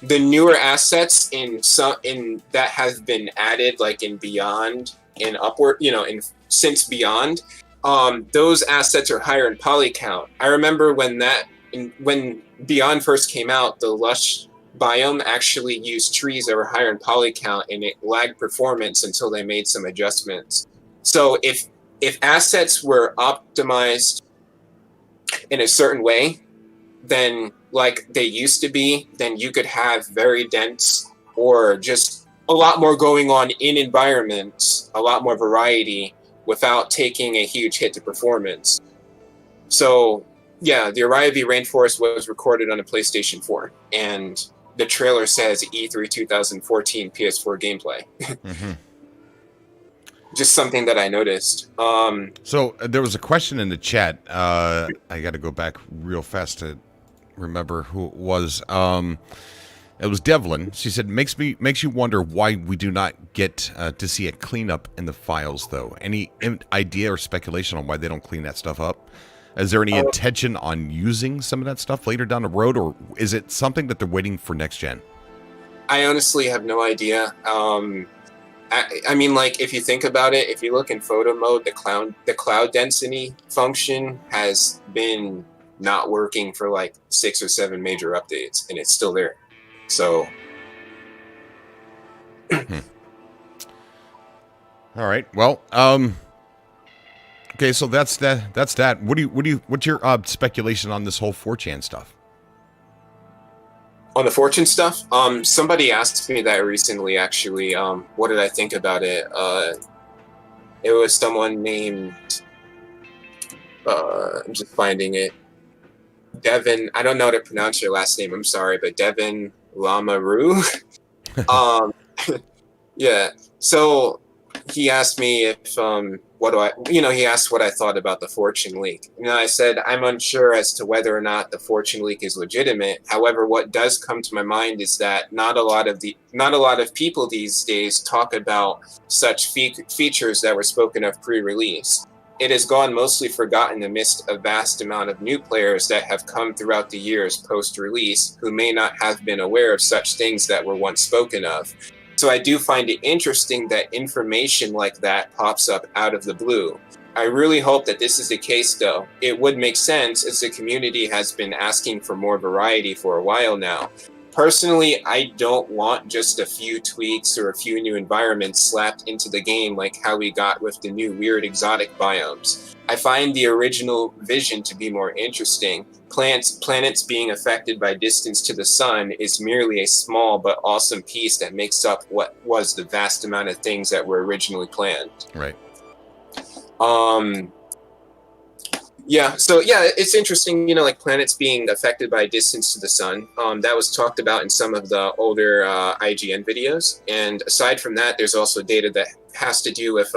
The newer assets in that have been added, like in Beyond and upward, since Beyond, those assets are higher in poly count. I remember when Beyond first came out, the Lush biome actually used trees that were higher in poly count, and it lagged performance until they made some adjustments. So if assets were optimized in a certain way, then like they used to be, then you could have very dense or just a lot more going on in environments, a lot more variety without taking a huge hit to performance. So yeah, the Araya V Rainforest was recorded on a PlayStation 4, and the trailer says E3 2014 PS4 gameplay. Mm-hmm. Just something that I noticed. So there was a question in the chat. I got to go back real fast to remember who it was. It was Devlin. She said, makes you wonder why we do not get to see a cleanup in the files, though. Any idea or speculation on why they don't clean that stuff up? Is there any intention on using some of that stuff later down the road, or is it something that they're waiting for next gen? I honestly have no idea. I mean, like, if you think about it, if you look in photo mode, the cloud density function has been not working for like 6 or 7 major updates, and it's still there. So, all right. Well, okay. So that's that. What's your speculation on this whole 4chan stuff? On the fortune stuff, somebody asked me that recently. Actually, what did I think about it? It was someone named. I'm just finding it. Devin. I don't know how to pronounce your last name. I'm sorry, but Devin Lamaru. Yeah. So he asked me if he asked what I thought about the fortune leak. I said I'm unsure as to whether or not the fortune leak is legitimate. However, what does come to my mind is that not a lot of people these days talk about such features that were spoken of pre-release. It has gone mostly forgotten amidst a vast amount of new players that have come throughout the years post-release who may not have been aware of such things that were once spoken of. So I do find it interesting that information like that pops up out of the blue. I really hope that this is the case, though. It would make sense as the community has been asking for more variety for a while now. Personally, I don't want just a few tweaks or a few new environments slapped into the game like how we got with the new weird exotic biomes. I find the original vision to be more interesting. Planets being affected by distance to the sun is merely a small but awesome piece that makes up what was the vast amount of things that were originally planned. Right. Yeah, so yeah, it's interesting, like planets being affected by distance to the sun. That was talked about in some of the older IGN videos. And aside from that, there's also data that has to do with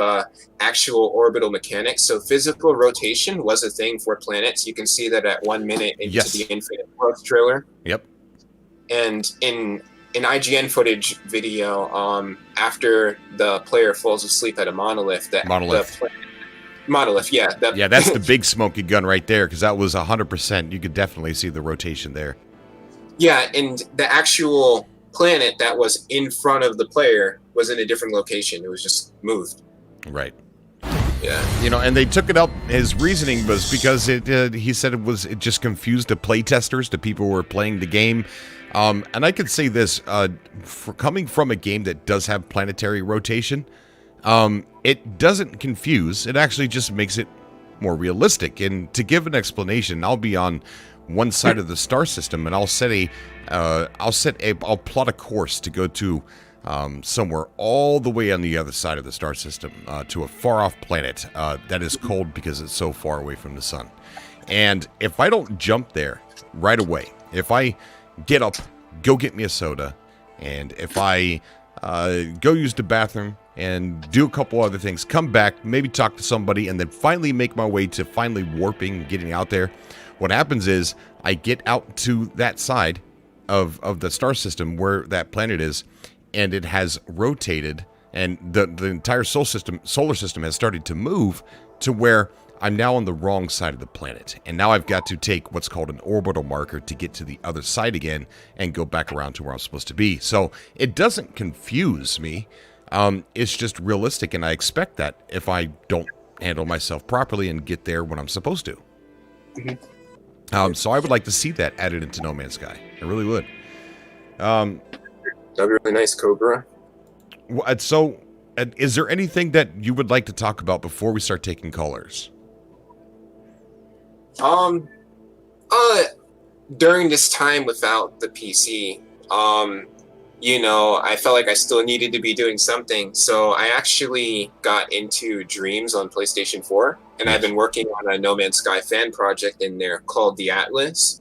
actual orbital mechanics. So physical rotation was a thing for planets. You can see that at 1 minute into the Infinite Growth trailer. Yep. And in an IGN footage video, after the player falls asleep at a monolith, Monolith, yeah. That's the big smoky gun right there, because that was 100%. You could definitely see the rotation there. Yeah, and the actual planet that was in front of the player was in a different location. It was just moved. Right. Yeah. And they took it up. His reasoning was because he said it just confused the play testers, the people who were playing the game. And I could say this, for coming from a game that does have planetary rotation, it doesn't confuse. It actually just makes it more realistic. And to give an explanation, I'll be on one side of the star system, and I'll plot a course to go to somewhere all the way on the other side of the star system, to a far-off planet that is cold because it's so far away from the sun. And if I don't jump there right away, if I get up, go get me a soda, and if I go use the bathroom and do a couple other things, come back, maybe talk to somebody, and then finally make my way to finally warping, getting out there, what happens is I get out to that side of the star system where that planet is, and it has rotated, and the entire solar system has started to move to where I'm now on the wrong side of the planet. And now I've got to take what's called an orbital marker to get to the other side again and go back around to where I'm supposed to be. So it doesn't confuse me. It's just realistic, and I expect that if I don't handle myself properly and get there when I'm supposed to. Mm-hmm. So I would like to see that added into No Man's Sky. I really would. Um, That'd be really nice, Cobra. so, is there anything that you would like to talk about before we start taking callers? During this time without the PC, I felt like I still needed to be doing something. So I actually got into Dreams on PlayStation 4, and I've been working on a No Man's Sky fan project in there called the Atlas.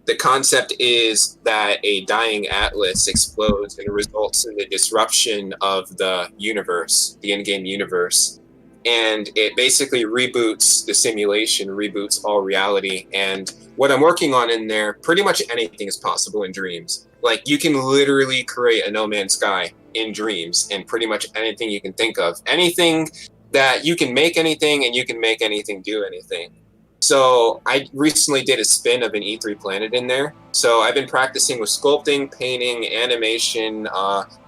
The concept is that a dying Atlas explodes and results in the disruption of the universe, the in-game universe. And it basically reboots the simulation, reboots all reality. And what I'm working on in there, pretty much anything is possible in Dreams. Like, you can literally create a No Man's Sky in Dreams, and pretty much anything you can think of. Anything that you can make anything, and you can make anything do anything. So I recently did a spin of an E3 planet in there. So I've been practicing with sculpting, painting, animation,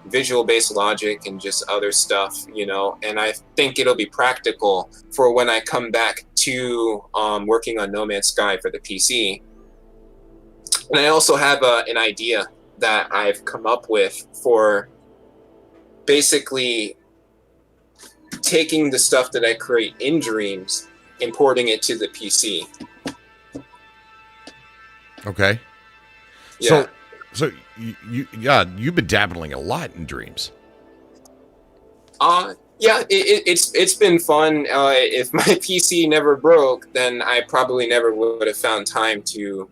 visual-based logic, and just other stuff, and I think it'll be practical for when I come back to working on No Man's Sky for the PC. And I also have an idea that I've come up with for basically taking the stuff that I create in Dreams, importing it to the PC. Okay. Yeah. So you've been dabbling a lot in Dreams. Yeah, it's been fun. If my PC never broke, then I probably never would have found time to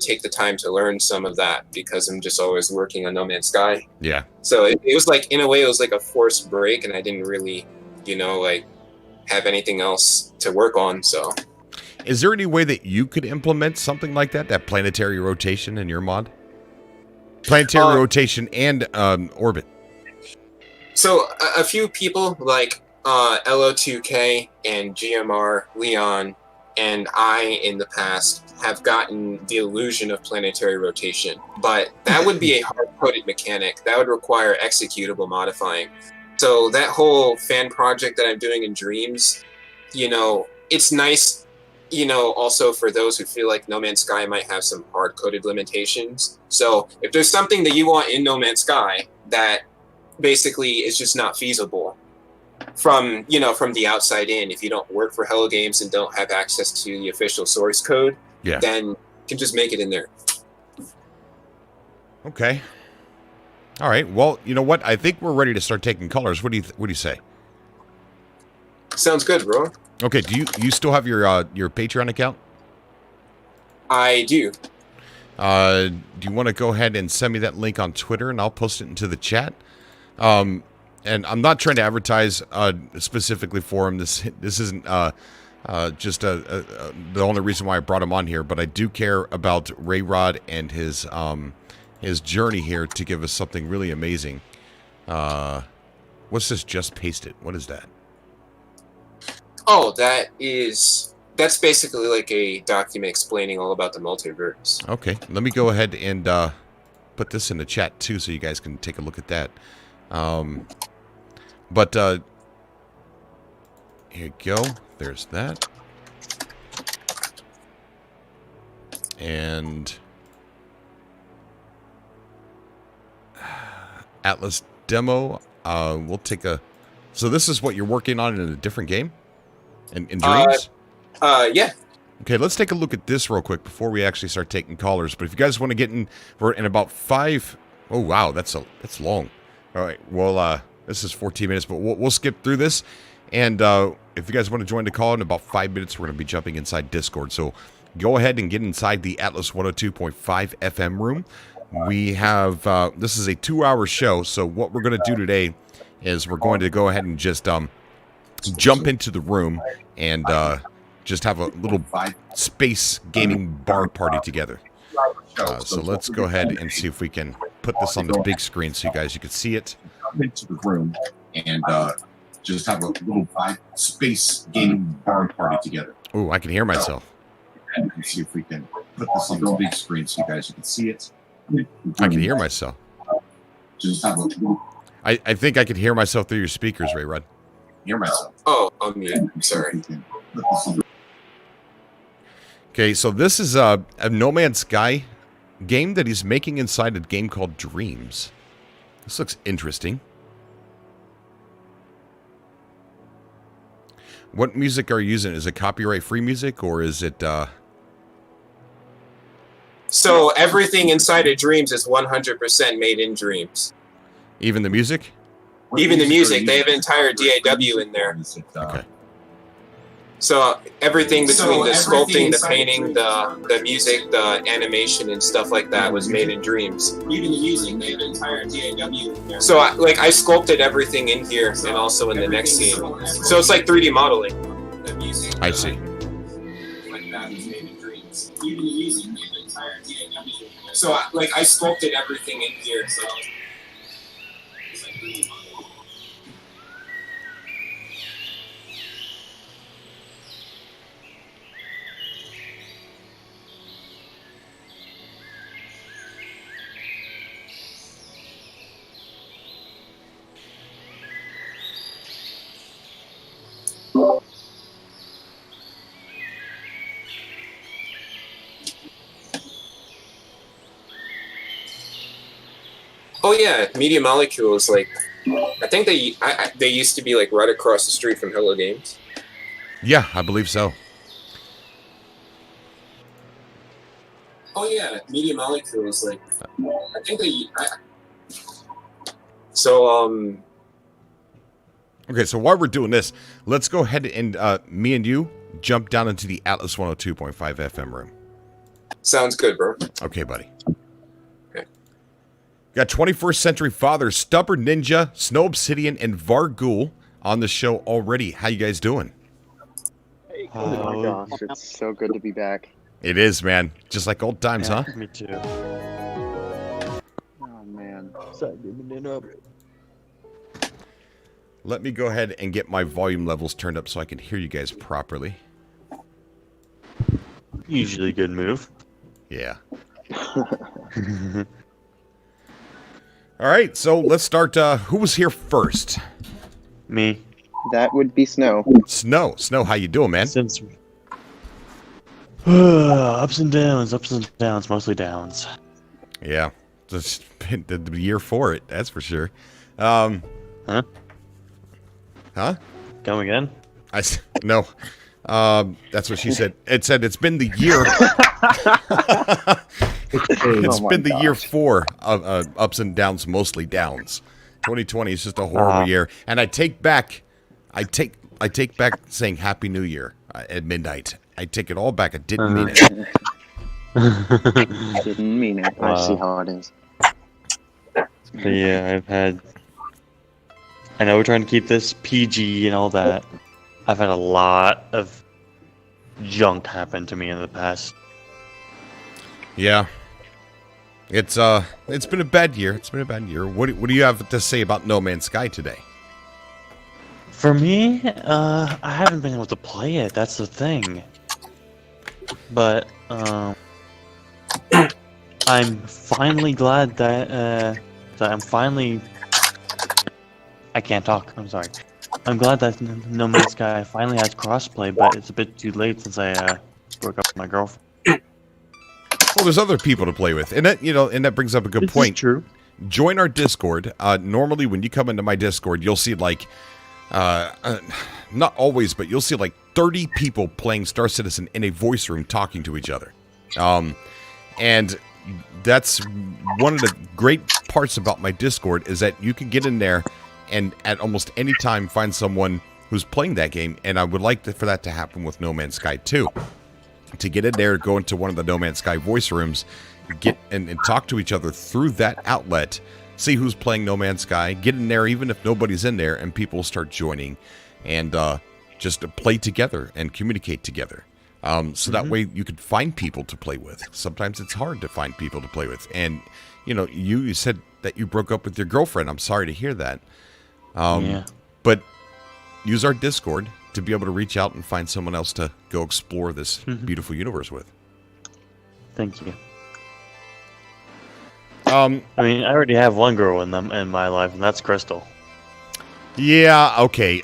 take the time to learn some of that, because I'm just always working on No Man's Sky. Yeah. So it was like, in a way, it was like a forced break, and I didn't really, have anything else to work on. So, is there any way that you could implement something like that planetary rotation in your mod? Planetary rotation and orbit. So a few people like LO2K and GMR Leon and I in the past have gotten the illusion of planetary rotation, but that would be a hard-coded mechanic. That would require executable modifying. So that whole fan project that I'm doing in Dreams, it's nice, also for those who feel like No Man's Sky might have some hard-coded limitations. So if there's something that you want in No Man's Sky that basically is just not feasible from the outside in, if you don't work for Hello Games and don't have access to the official source code, then you can just make it in there. Okay. All right. Well, you know what? I think we're ready to start taking colors. What do you say? Sounds good, bro. Okay. Do you still have your Patreon account? I do. Do you want to go ahead and send me that link on Twitter, and I'll post it into the chat? And I'm not trying to advertise specifically for him. This isn't just the only reason why I brought him on here, but I do care about Rayrod and his journey here to give us something really amazing. What's this? Just paste it. What is that? Oh, that's basically like a document explaining all about the multiverse. Okay, let me go ahead and put this in the chat too, so you guys can take a look at that. But here you go. There's that. And Atlas demo. We'll take a. So this is what you're working on in a different game, in Dreams. Yeah. Okay, let's take a look at this real quick before we actually start taking callers. But if you guys want to get in, we're in about 5. Oh wow, that's long. All right, well, this is 14 minutes, but we'll skip through this. And if you guys want to join the call in about 5 minutes, we're going to be jumping inside Discord. So go ahead and get inside the Atlas 102.5 FM room. We have this is a 2-hour show. So what we're going to do today is we're going to go ahead and just jump into the room and just have a little space gaming bar party together. So let's go ahead and see if we can put this on the big screen so you guys can see it. Come into the room and just have a little space gaming bar party together. Oh, I can hear myself. And see if we can put this on the big screen so you guys can see it. I can hear myself. Just have a little. I think I could hear myself through your speakers, Rayrod. Hear myself. Oh, I'm mute. Sorry. Okay, so this is a No Man's Sky game that he's making inside a game called Dreams. This looks interesting. What music are you using? Is it copyright-free music, or is it... So everything inside of Dreams is 100% made in Dreams. Even the music? Even the music. They have an entire DAW in there. Okay. So everything between the sculpting, the painting, the music, the animation, and stuff like that was made in Dreams. Even the music, they have an entire DAW in there. So I sculpted everything in here and also in the next scene. So it's like 3D modeling. The music, I see. Like that was made in Dreams. Even the music, they have an entire DAW in there. So I sculpted everything in here. So it's like 3D modeling. Oh yeah, Media Molecules. Like, I think they used to be like right across the street from Hello Games. Yeah, I believe so. Oh yeah, Media Molecules. Like, I think they. So Okay, so while we're doing this, let's go ahead and me and you jump down into the Atlas 102.5 FM room. Sounds good, bro. Okay, buddy. Okay. Got 21st Century Father, Stubborn Ninja, Snow Obsidian, and Vargul on the show already. How you guys doing? Oh my gosh, it's so good to be back. It is, man. Just like old times, huh? Me too. Oh man. Let me go ahead and get my volume levels turned up so I can hear you guys properly. Usually good move. Yeah. All right, so let's start. Who was here first? Me. That would be Snow. Snow. Snow, how you doing, man? Since ups and downs, mostly downs. Yeah, just been the year for it. That's for sure. Huh? Huh? Come again? No. That's what she said. It said it's been the year. It's been the year for ups and downs, mostly downs. 2020 is just a horrible year, and I take back saying Happy New Year at midnight. I take it all back. I didn't mean it. I didn't mean it. Wow. I see how it is. But yeah, I know we're trying to keep this PG and all that. I've had a lot of junk happen to me in the past. Yeah. It's been a bad year. It's been a bad year. What do you have to say about No Man's Sky today? For me, I haven't been able to play it. That's the thing. But I'm finally glad that I'm finally. I can't talk. I'm sorry. I'm glad that No Man's Sky finally has crossplay, but it's a bit too late since I broke up with my girlfriend. Well, there's other people to play with, and that brings up a good point. This is true. Join our Discord. Normally, when you come into my Discord, you'll see like, not always, but you'll see like 30 people playing Star Citizen in a voice room talking to each other. And that's one of the great parts about my Discord is that you can get in there and at almost any time find someone who's playing that game. And I would like for that to happen with No Man's Sky too. To get in there, go into one of the No Man's Sky voice rooms, get and talk to each other through that outlet, see who's playing No Man's Sky, get in there even if nobody's in there, and people start joining and just play together and communicate together. So that way you could find people to play with. Sometimes it's hard to find people to play with. And, you said that you broke up with your girlfriend. I'm sorry to hear that. Yeah. But use our Discord to be able to reach out and find someone else to go explore this beautiful universe with. Thank you. I mean, I already have one girl in my life, and that's Crystal. Yeah, okay.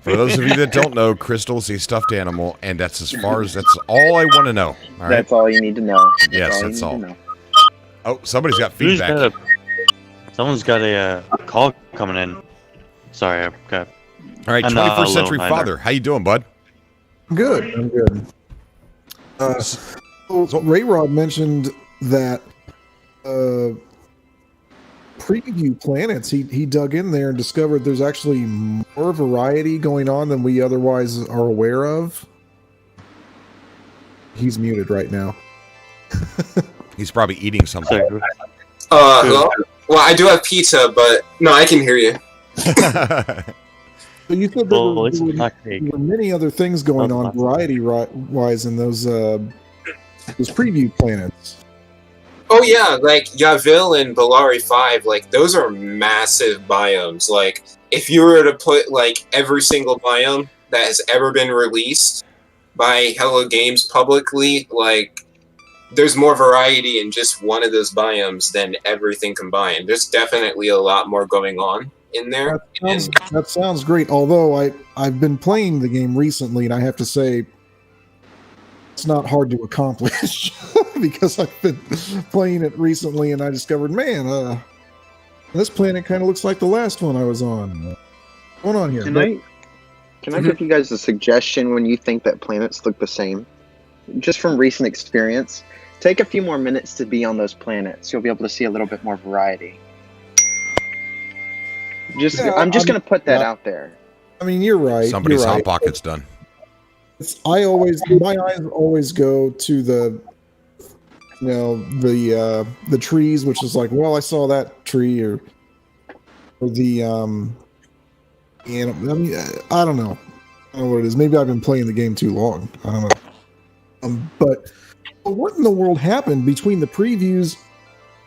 For those of you that don't know, Crystal's a stuffed animal, and that's all I want to know. All right? That's all you need to know. Yes, that's all. Oh, somebody's got Who's feedback. Someone's got a call coming in. Sorry, I've got. All right, And, 21st Century hello, Father. How you doing, bud? I'm good. So Rayrod mentioned that preview planets. He dug in there and discovered there's actually more variety going on than we otherwise are aware of. He's muted right now. He's probably eating something. Sorry. Well, I do have pizza, but no, I can hear you. So you said It's there not cake. were many other things going on variety-wise in those preview planets. Oh yeah, like Yavil and Bellari 5, like those are massive biomes. Like if you were to put like every single biome that has ever been released by Hello Games publicly, like there's more variety in just one of those biomes than everything combined. There's definitely a lot more going on in there. That sounds great. Although I've been playing the game recently, and I have to say it's not hard to accomplish because I've been playing it recently, and I discovered, man, this planet kind of looks like the last one I was on. What's going on here? Can I give you guys a suggestion when you think that planets look the same? Just from recent experience, take a few more minutes to be on those planets. You'll be able to see a little bit more variety. I'm just going to put that out there. I mean, you're right. Somebody's you're Hot right. Pocket's done. My eyes always go to the trees, which is like, well, I saw that tree, or the and I mean, I don't know what it is. Maybe I've been playing the game too long. I don't know. But what in the world happened between the previews,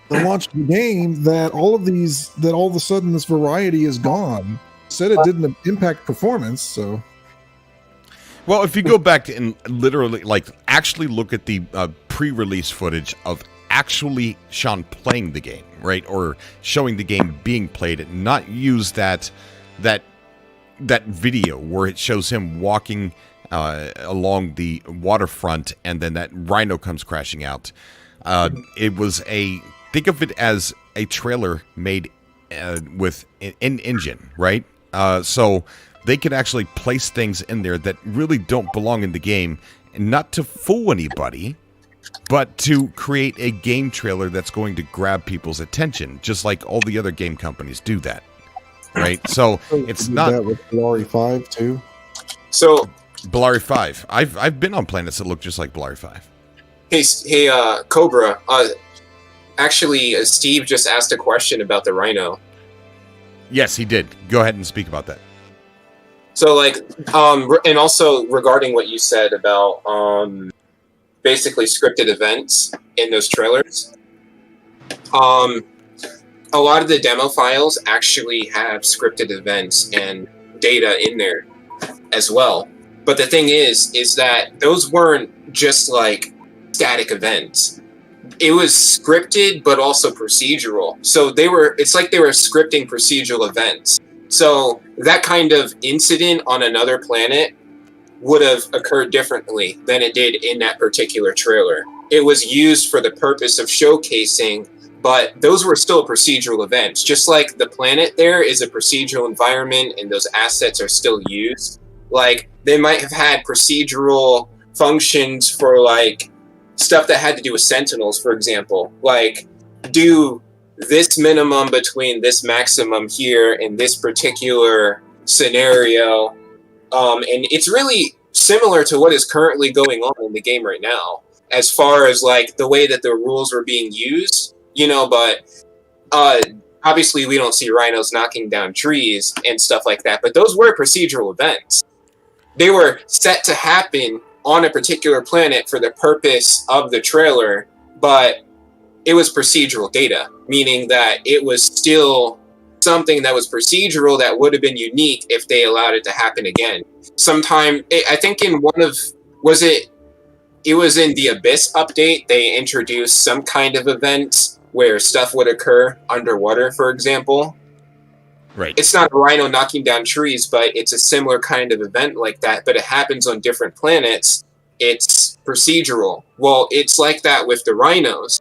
the launch of the game, that all of a sudden this variety is gone? Said it didn't impact performance, so. Well, if you go back and literally, actually look at the pre-release footage of actually Sean playing the game, right, or showing the game being played, and not use that video where it shows him walking along the waterfront, and then that rhino comes crashing out. It was think of it as a trailer made with an engine, right? So they could actually place things in there that really don't belong in the game, and not to fool anybody, but to create a game trailer that's going to grab people's attention, just like all the other game companies do that, right? So it's not that with Bellari 5 too. So Bellari 5. I've been on planets that look just like Bellari 5. hey, Cobra. Actually, Steve just asked a question about the rhino. Yes, he did. Go ahead and speak about that. So, and also regarding what you said about basically scripted events in those trailers, a lot of the demo files actually have scripted events and data in there as well. But the thing is that those weren't just like static events. It was scripted, but also procedural. So it's like they were scripting procedural events. So that kind of incident on another planet would have occurred differently than it did in that particular trailer. It was used for the purpose of showcasing, but those were still procedural events. Just like the planet there is a procedural environment and those assets are still used. Like, they might have had procedural functions for like stuff that had to do with sentinels, for example. Like, do this minimum between this maximum here in this particular scenario. And it's really similar to what is currently going on in the game right now, as far as like the way that the rules were being used, but obviously we don't see rhinos knocking down trees and stuff like that, but those were procedural events. They were set to happen on a particular planet for the purpose of the trailer, but it was procedural data, meaning that it was still something that was procedural that would have been unique if they allowed it to happen again. Sometime, I think in it was in the Abyss update, they introduced some kind of events where stuff would occur underwater, for example. Right. It's not a rhino knocking down trees, but it's a similar kind of event like that, but it happens on different planets. It's procedural. Well, it's like that with the rhinos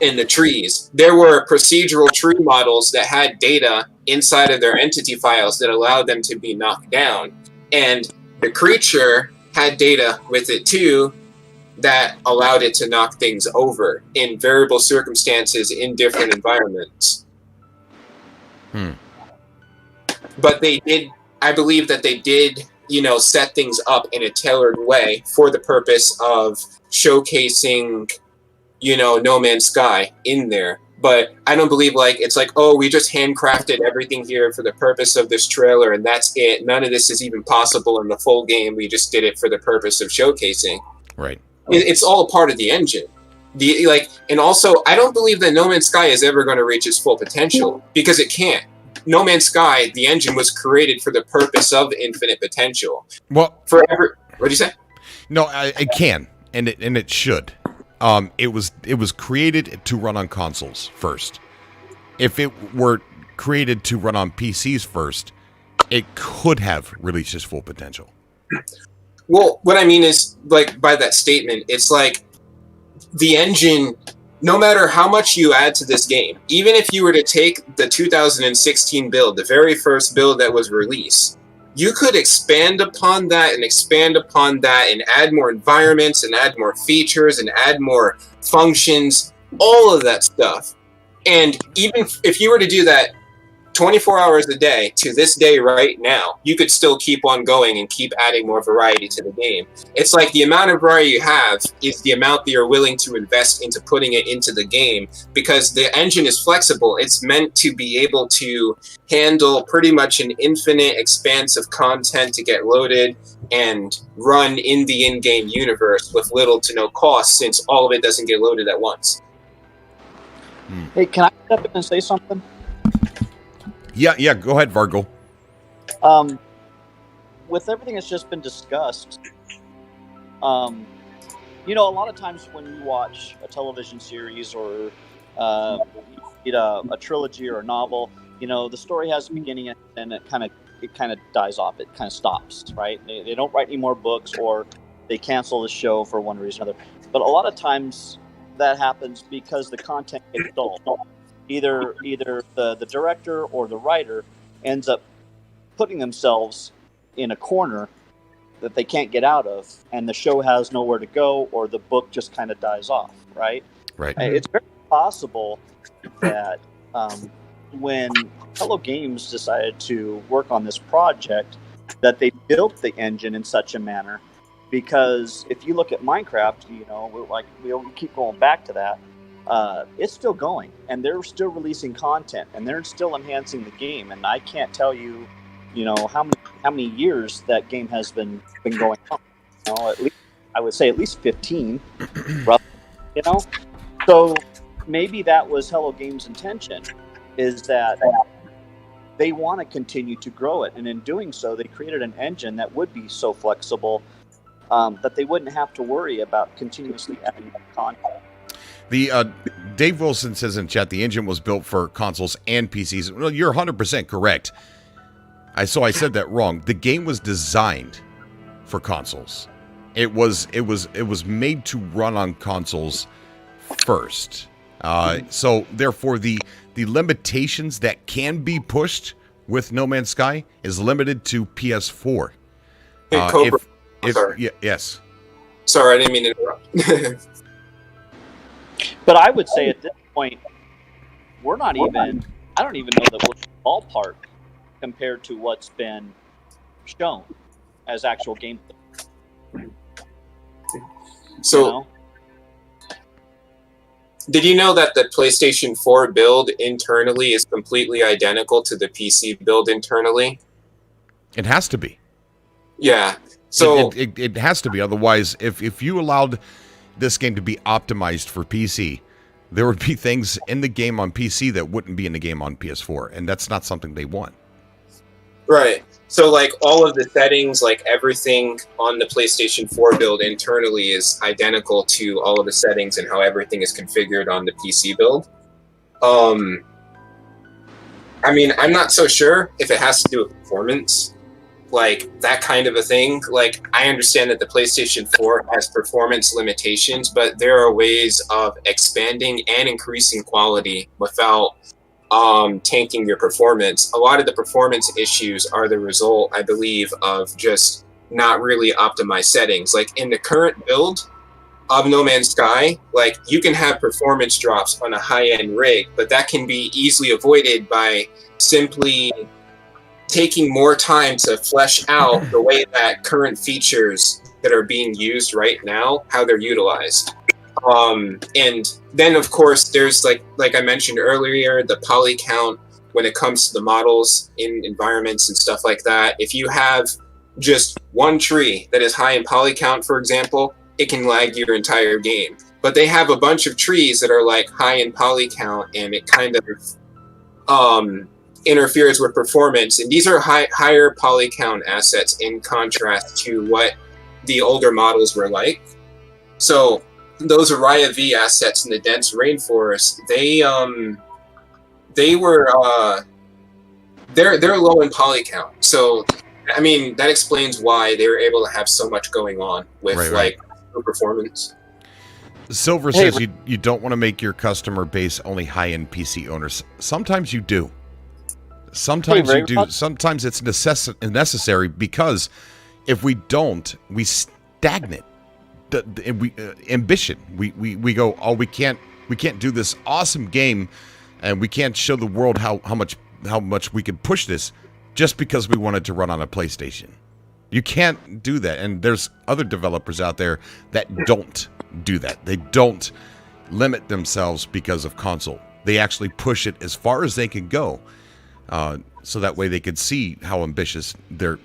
and the trees. There were procedural tree models that had data inside of their entity files that allowed them to be knocked down. And the creature had data with it too that allowed it to knock things over in variable circumstances in different environments. But they did, I believe that they did, set things up in a tailored way for the purpose of showcasing, No Man's Sky in there. But I don't believe it's like, oh, we just handcrafted everything here for the purpose of this trailer and that's it. None of this is even possible in the full game. We just did it for the purpose of showcasing. Right. It's all a part of the engine. And also, I don't believe that No Man's Sky is ever going to reach its full potential because it can't. No Man's Sky, the engine was created for the purpose of infinite potential. Well, what'd you say? No, it can, and it should. It was created to run on consoles first. If it were created to run on PCs first, it could have reached its full potential. Well, what I mean is, by that statement, it's like the engine, no matter how much you add to this game, even if you were to take the 2016 build, the very first build that was released, you could expand upon that and add more environments and add more features and add more functions, all of that stuff. And even if you were to do that 24 hours a day to this day right now, you could still keep on going and keep adding more variety to the game. It's like the amount of variety you have is the amount that you're willing to invest into putting it into the game, because the engine is flexible. It's meant to be able to handle pretty much an infinite expanse of content to get loaded and run in the in-game universe with little to no cost, since all of it doesn't get loaded at once. Hey, can I step in and say something? Yeah, go ahead, Vargo. With everything that's just been discussed, a lot of times when you watch a television series or a trilogy or a novel, the story has a beginning and it kind of dies off. It kind of stops, right? They don't write any more books, or they cancel the show for one reason or another. But a lot of times that happens because the content gets dull. Either the director or the writer ends up putting themselves in a corner that they can't get out of, and the show has nowhere to go, or the book just kind of dies off, right? Right. It's very possible that when Hello Games decided to work on this project, that they built the engine in such a manner, because if you look at Minecraft, we keep going back to that. It's still going, and they're still releasing content, and they're still enhancing the game. And I can't tell you, how many years that game has been going on. At least I would say at least 15, roughly. So maybe that was Hello Games' intention, is that they want to continue to grow it, and in doing so, they created an engine that would be so flexible that they wouldn't have to worry about continuously adding content. The Dave Wilson says in chat, the engine was built for consoles and PCs. Well, you're 100% correct. I said that wrong. The game was designed for consoles. It was made to run on consoles first. So therefore, the limitations that can be pushed with No Man's Sky is limited to PS4. Hey, Cobra. Sorry. Yes. Sorry, I didn't mean to interrupt. But I would say at this point, I don't even know that we're ballpark compared to what's been shown as actual gameplay. So, did you know that the PlayStation 4 build internally is completely identical to the PC build internally? It has to be. Yeah. So it has to be. Otherwise, if you allowed this game to be optimized for PC, there would be things in the game on PC that wouldn't be in the game on PS4, and that's not something they want. Right. So all of the settings, everything on the PlayStation 4 build internally is identical to all of the settings and how everything is configured on the PC build. I mean, I'm not so sure if it has to do with performance, like that kind of a thing. Like, I understand that the PlayStation 4 has performance limitations, but there are ways of expanding and increasing quality without tanking your performance. A lot of the performance issues are the result, I believe, of just not really optimized settings. Like in the current build of No Man's Sky, like you can have performance drops on a high-end rig, but that can be easily avoided by simply taking more time to flesh out the way that current features that are being used right now, how they're utilized. And then of course there's like I mentioned earlier, the poly count when it comes to the models in environments and stuff like that. If you have just one tree that is high in poly count, for example, it can lag your entire game. But they have a bunch of trees that are like high in poly count, and it kind of interferes with performance. And these are higher poly count assets in contrast to what the older models were like. So those Araya V assets in the dense rainforest, they're low in poly count. So I mean, that explains why they were able to have so much going on with like performance. Silver says you don't want to make your customer base only high-end PC owners. Sometimes you do. Sometimes you do. Sometimes it's necessary, because if we don't, we stagnate. Ambition. We go, oh, we can't do this awesome game, and we can't show the world how much we can push this just because we wanted to run on a PlayStation. You can't do that, and there's other developers out there that don't do that. They don't limit themselves because of console. They actually push it as far as they can go, so that way they can see how ambitious their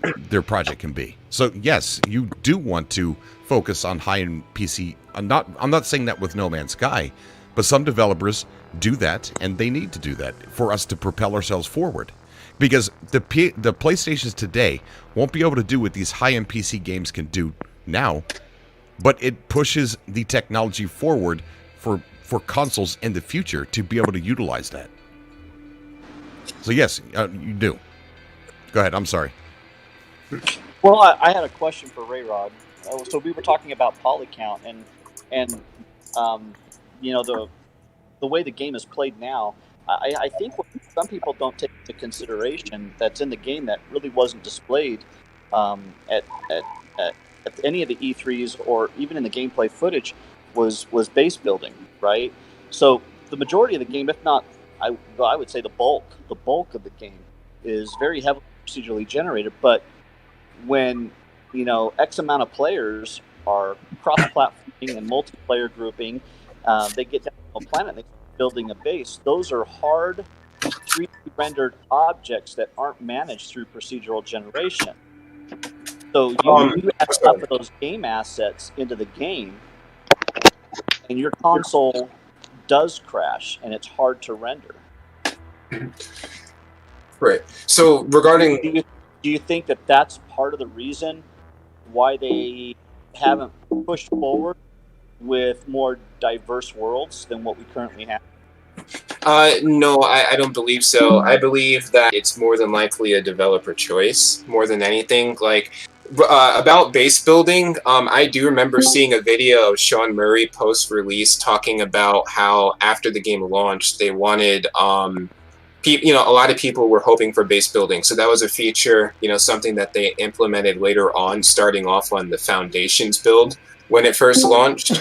project can be. So yes, you do want to focus on high-end PC. I'm not saying that with No Man's Sky, but some developers do that, and they need to do that for us to propel ourselves forward. Because the PlayStations today won't be able to do what these high-end PC games can do now, but it pushes the technology forward for consoles in the future to be able to utilize that. So yes, you do. Go ahead. I'm sorry. Well, I had a question for Rayrod. So we were talking about poly count, and you know, the way the game is played now. I think what some people don't take into consideration that's in the game that really wasn't displayed at any of the E3s or even in the gameplay footage was base building, right? So the majority of the game, if not, I would say the bulk of the game is very heavily procedurally generated. But when, you know, X amount of players are cross-platforming and multiplayer grouping, they get down to a planet, they start building a base. Those are hard 3D rendered objects that aren't managed through procedural generation. So you add enough of those game assets into the game, and your console does crash, and it's hard to render. Right. So regarding, do you think that that's part of the reason why they haven't pushed forward with more diverse worlds than what we currently have? No, I don't believe so. I believe that it's more than likely a developer choice more than anything. Like, about base building, I do remember seeing a video of Sean Murray post-release talking about how after the game launched, they wanted, you know, a lot of people were hoping for base building. So that was a feature, you know, something that they implemented later on, starting off on the Foundations build when it first launched.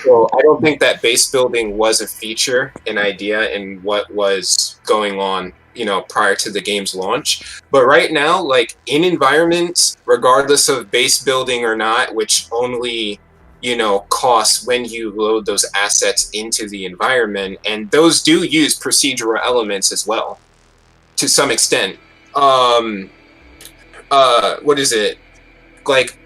So I don't think that base building was a feature, an idea in what was going on, you know, prior to the game's launch. But right now, like in environments, regardless of base building or not, which only, you know, costs when you load those assets into the environment, and those do use procedural elements as well, to some extent. What is it? Like,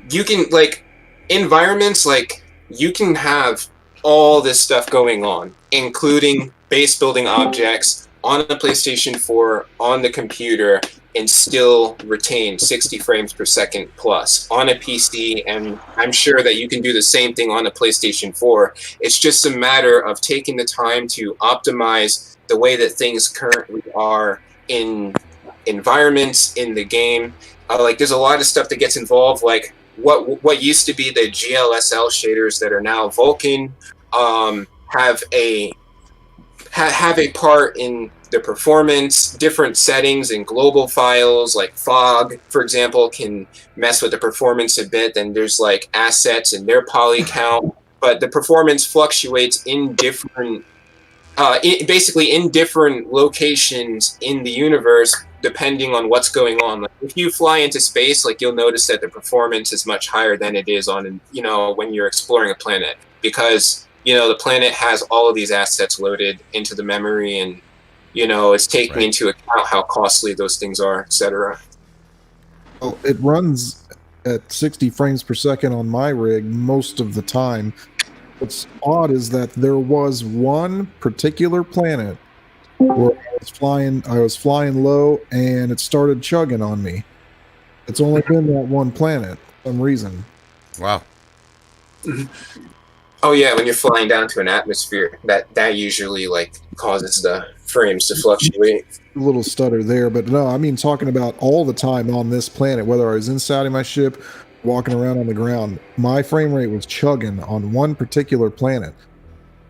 you can, like, environments, like, you can have all this stuff going on, including base building objects on the PlayStation 4, on the computer, and still retain 60 frames per second plus on a PC, and I'm sure that you can do the same thing on a PlayStation 4. It's just a matter of taking the time to optimize the way that things currently are in environments in the game. Like there's a lot of stuff that gets involved, like what used to be the GLSL shaders that are now Vulkan, have a part in the performance. Different settings and global files like fog, for example, can mess with the performance a bit. Then there's like assets and their poly count, but the performance fluctuates in different basically in different locations in the universe depending on what's going on. Like if you fly into space, like you'll notice that the performance is much higher than it is on, when you're exploring a planet, because the planet has all of these assets loaded into the memory, and it's taking into account how costly those things are, etc. Well, it runs at 60 frames per second on my rig most of the time. What's odd is that there was one particular planet where I was flying low and it started chugging on me. It's only been that one planet for some reason. Wow. Oh yeah, when you're flying down to an atmosphere, that usually like causes the frames to fluctuate. A little stutter there, but no, I mean talking about all the time on this planet, whether I was inside of my ship, walking around on the ground, my frame rate was chugging on one particular planet.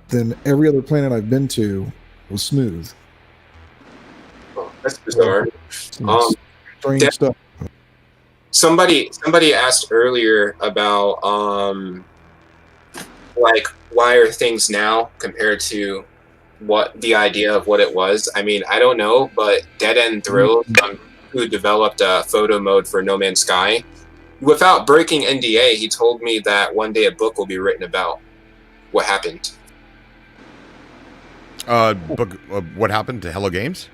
Then every other planet I've been to was smooth. Oh, that's bizarre. Strange stuff. Somebody asked earlier about like why are things now compared to what the idea of what it was. I mean, I don't know, but Dead End Thrills, who developed a photo mode for No Man's Sky, without breaking NDA, he told me that one day a book will be written about what happened. What happened to Hello Games?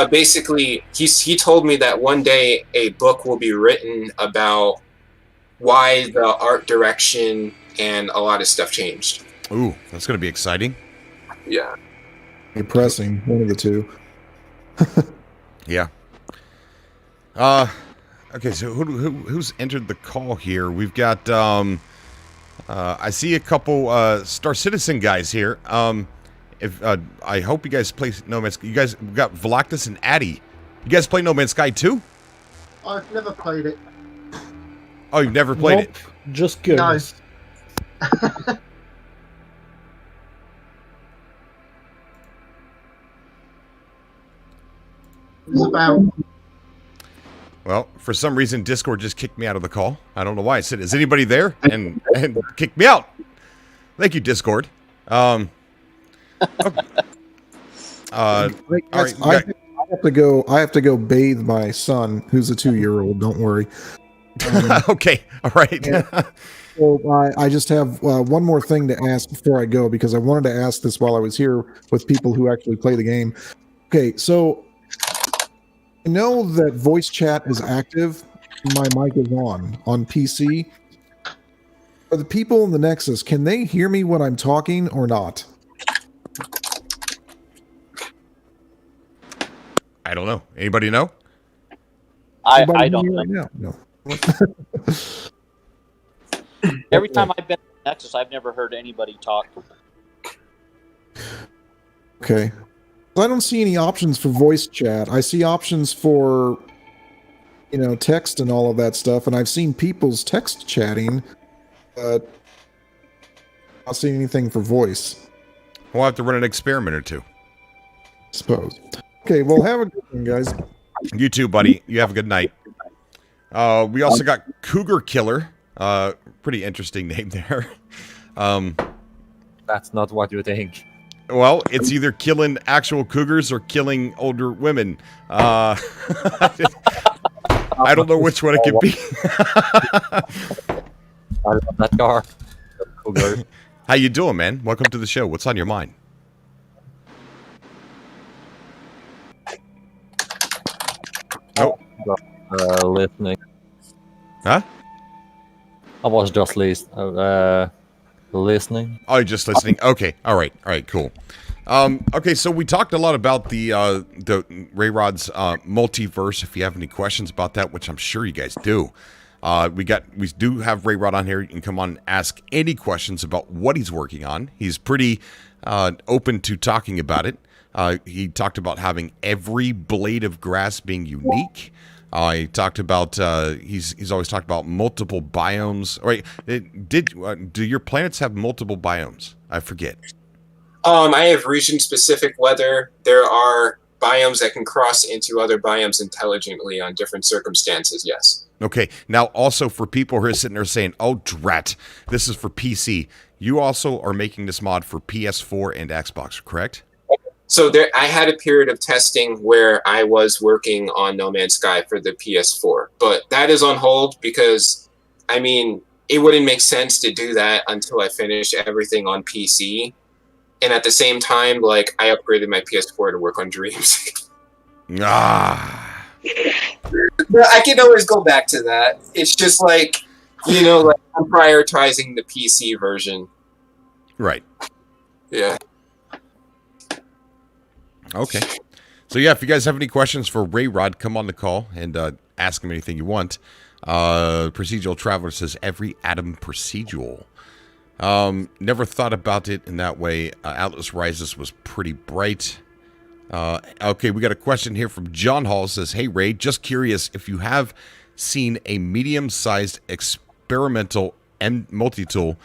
Basically, he told me that one day a book will be written about why the art direction and a lot of stuff changed. Ooh, that's going to be exciting. Yeah. Depressing, one of the two. Yeah. Okay, so who's entered the call here? We've got I see a couple Star Citizen guys here. I hope you guys play No Man's Sky. You guys got Veloctus and Addy. You guys play No Man's Sky too? I've never played it. Oh, you've never played it? Just good. No. It's about. Well, for some reason, Discord just kicked me out of the call. I don't know why. I said, "Is anybody there?" and kicked me out. Thank you, Discord. Okay. All right, I have to go bathe my son, who's a 2-year-old. Don't worry. Okay. All right. So I just have one more thing to ask before I go, because I wanted to ask this while I was here with people who actually play the game. Okay, so I know that voice chat is active. My mic is on PC. Are the people in the Nexus, can they hear me when I'm talking or not? I don't know. Anybody know? I Anybody don't hear know. me right now? No. Every time I've been to Nexus, I've never heard anybody talk. Okay. I don't see any options for voice chat. I see options for, text and all of that stuff, and I've seen people's text chatting, but I don't see anything for voice. We'll have to run an experiment or two. I suppose. Okay, well, have a good one, guys. You too, buddy. You have a good night. We also got Cougar Killer. Pretty interesting name there. That's not what you think. Well, it's either killing actual cougars or killing older women. I don't know which one it could be. I love that car. Cougar. How you doing, man? Welcome to the show. What's on your mind? Oh, Listening. huh? I was just listening. Oh, you're just listening. Okay. All right. Cool. Okay. So we talked a lot about the Rayrod's multiverse. If you have any questions about that, which I'm sure you guys do, we do have Rayrod on here. You can come on and ask any questions about what he's working on. He's pretty open to talking about it. He talked about having every blade of grass being unique. He talked about he's always talked about multiple biomes. Right? Do your planets have multiple biomes? I forget. I have region-specific weather. There are biomes that can cross into other biomes intelligently on different circumstances, yes. Okay. Now, also for people who are sitting there saying, oh, drat, this is for PC, you also are making this mod for PS4 and Xbox, correct? So I had a period of testing where I was working on No Man's Sky for the PS4, but that is on hold because, I mean, it wouldn't make sense to do that until I finish everything on PC. And at the same time, like, I upgraded my PS4 to work on Dreams. Ah. But I can always go back to that. It's just like, like I'm prioritizing the PC version. Right. Yeah. Okay. So, yeah, if you guys have any questions for Rayrod, come on the call and ask him anything you want. Procedural Traveler says, every atom procedural. Never thought about it in that way. Atlas Rises was pretty bright. Okay, we got a question here from John Hall. Says, hey, Ray, just curious if you have seen a medium-sized experimental and multi-tool.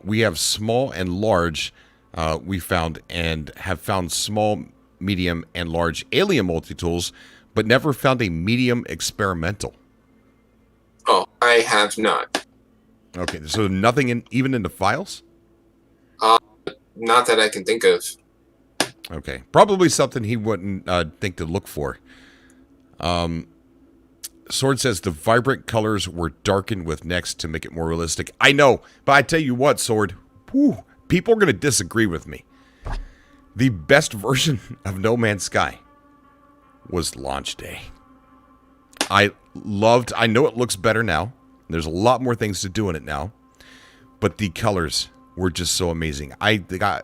We have small and large we found and have found small, medium, and large alien multi-tools, but never found a medium experimental. Oh, I have not. Okay, so nothing even in the files? Not that I can think of. Okay, probably something he wouldn't think to look for. Sword says the vibrant colors were darkened with next to make it more realistic. I know, but I tell you what, Sword, people are going to disagree with me. The best version of No Man's Sky was launch day. I know it looks better now. There's a lot more things to do in it now, but the colors were just so amazing.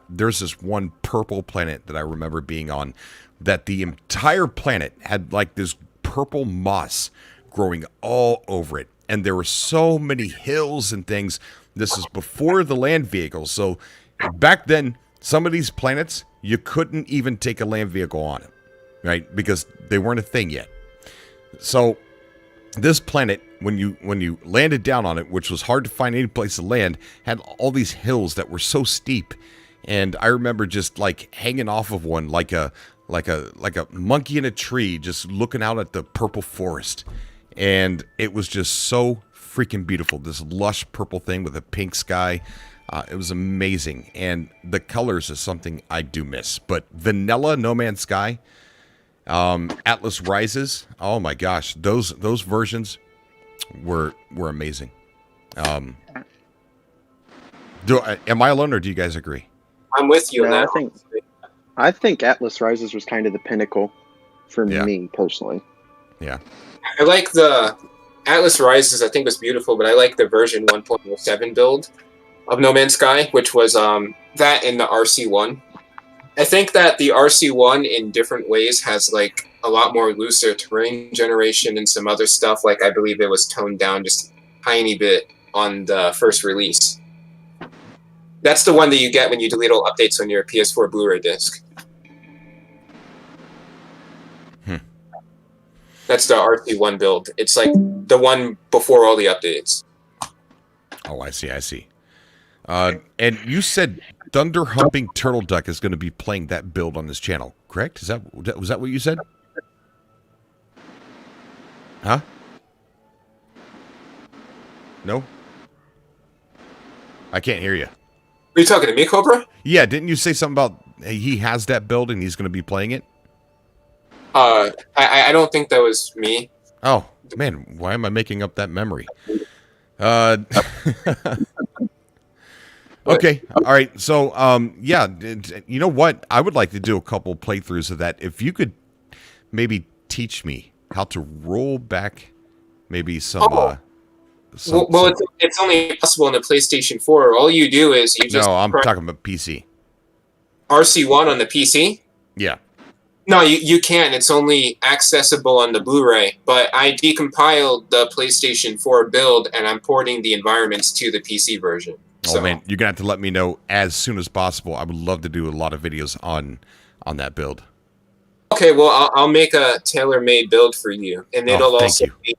There's this one purple planet that I remember being on that the entire planet had like this purple moss growing all over it. And there were so many hills and things. This is before the land vehicles. So back then, some of these planets, you couldn't even take a land vehicle on them, right? Because they weren't a thing yet. So this planet, when you landed down on it, which was hard to find any place to land, had all these hills that were so steep. And I remember just like hanging off of one like a monkey in a tree, just looking out at the purple forest. And it was just so freaking beautiful. This lush purple thing with a pink sky. It was amazing. And the colors is something I do miss. But vanilla No Man's Sky, Atlas Rises, oh my gosh, those versions were amazing. Am I alone, or do you guys agree? I'm with you on that. I think Atlas Rises was kind of the pinnacle for me personally. Yeah. I like the Atlas Rises, I think was beautiful, but I like the version 1.07 build of No Man's Sky, which was that in the RC1. I think that the RC1 in different ways has like a lot more looser terrain generation and some other stuff. Like I believe it was toned down just a tiny bit on the first release. That's the one that you get when you delete all updates on your PS4 Blu-ray disc. That's the RC1 build. It's like the one before all the updates. Oh, I see. And you said Thunder Humping Turtle Duck is going to be playing that build on this channel, correct? Was that what you said? Huh? No? I can't hear you. Are you talking to me, Cobra? Yeah, didn't you say something about he has that build and he's going to be playing it? I don't think that was me. Oh, man, why am I making up that memory? Okay, all right. So, yeah, you know what? I would like to do a couple playthroughs of that. If you could maybe teach me how to roll back maybe some... well, it's only possible on the PlayStation 4. All you do is you just... No, I'm talking about PC. RC1 on the PC? Yeah. No, you can't. It's only accessible on the Blu-ray. But I decompiled the PlayStation 4 build, and I'm porting the environments to the PC version. Oh, man, you're going to have to let me know as soon as possible. I would love to do a lot of videos on on that build. Okay, well, I'll make a tailor-made build for you, and it'll thank also you. be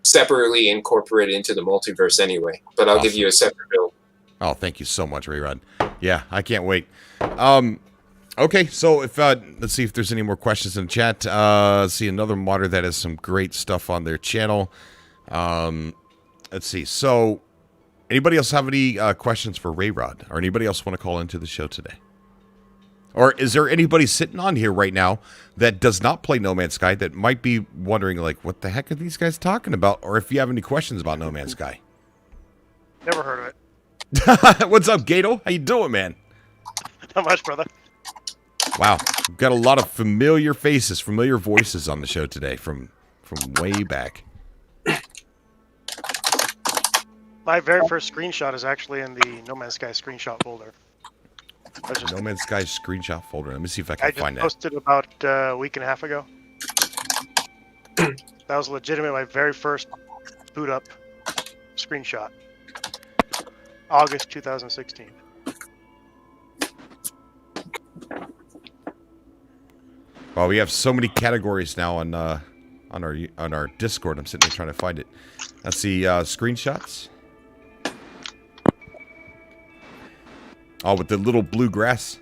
separately incorporated into the multiverse anyway. But I'll give Awesome. you a separate build. Oh, thank you so much, Rayrod. Yeah, I can't wait. Okay, so if let's see if there's any more questions in the chat. See another modder that has some great stuff on their channel. Let's see. So, anybody else have any questions for Rayrod, or anybody else want to call into the show today? Or is there anybody sitting on here right now that does not play No Man's Sky that might be wondering, like, what the heck are these guys talking about? Or if you have any questions about No Man's Sky. Never heard of it. What's up, Gato? How you doing, man? Not much, brother. Wow, we've got a lot of familiar faces, familiar voices on the show today from way back. My very first screenshot is actually in the No Man's Sky screenshot folder. No Man's Sky screenshot folder. Let me see if I can find that. I just posted about a week and a half ago. That was legitimate my very first boot up screenshot. August 2016. Well, we have so many categories now on our Discord. I'm sitting there trying to find it. Let's see, screenshots. Oh, with the little blue grass.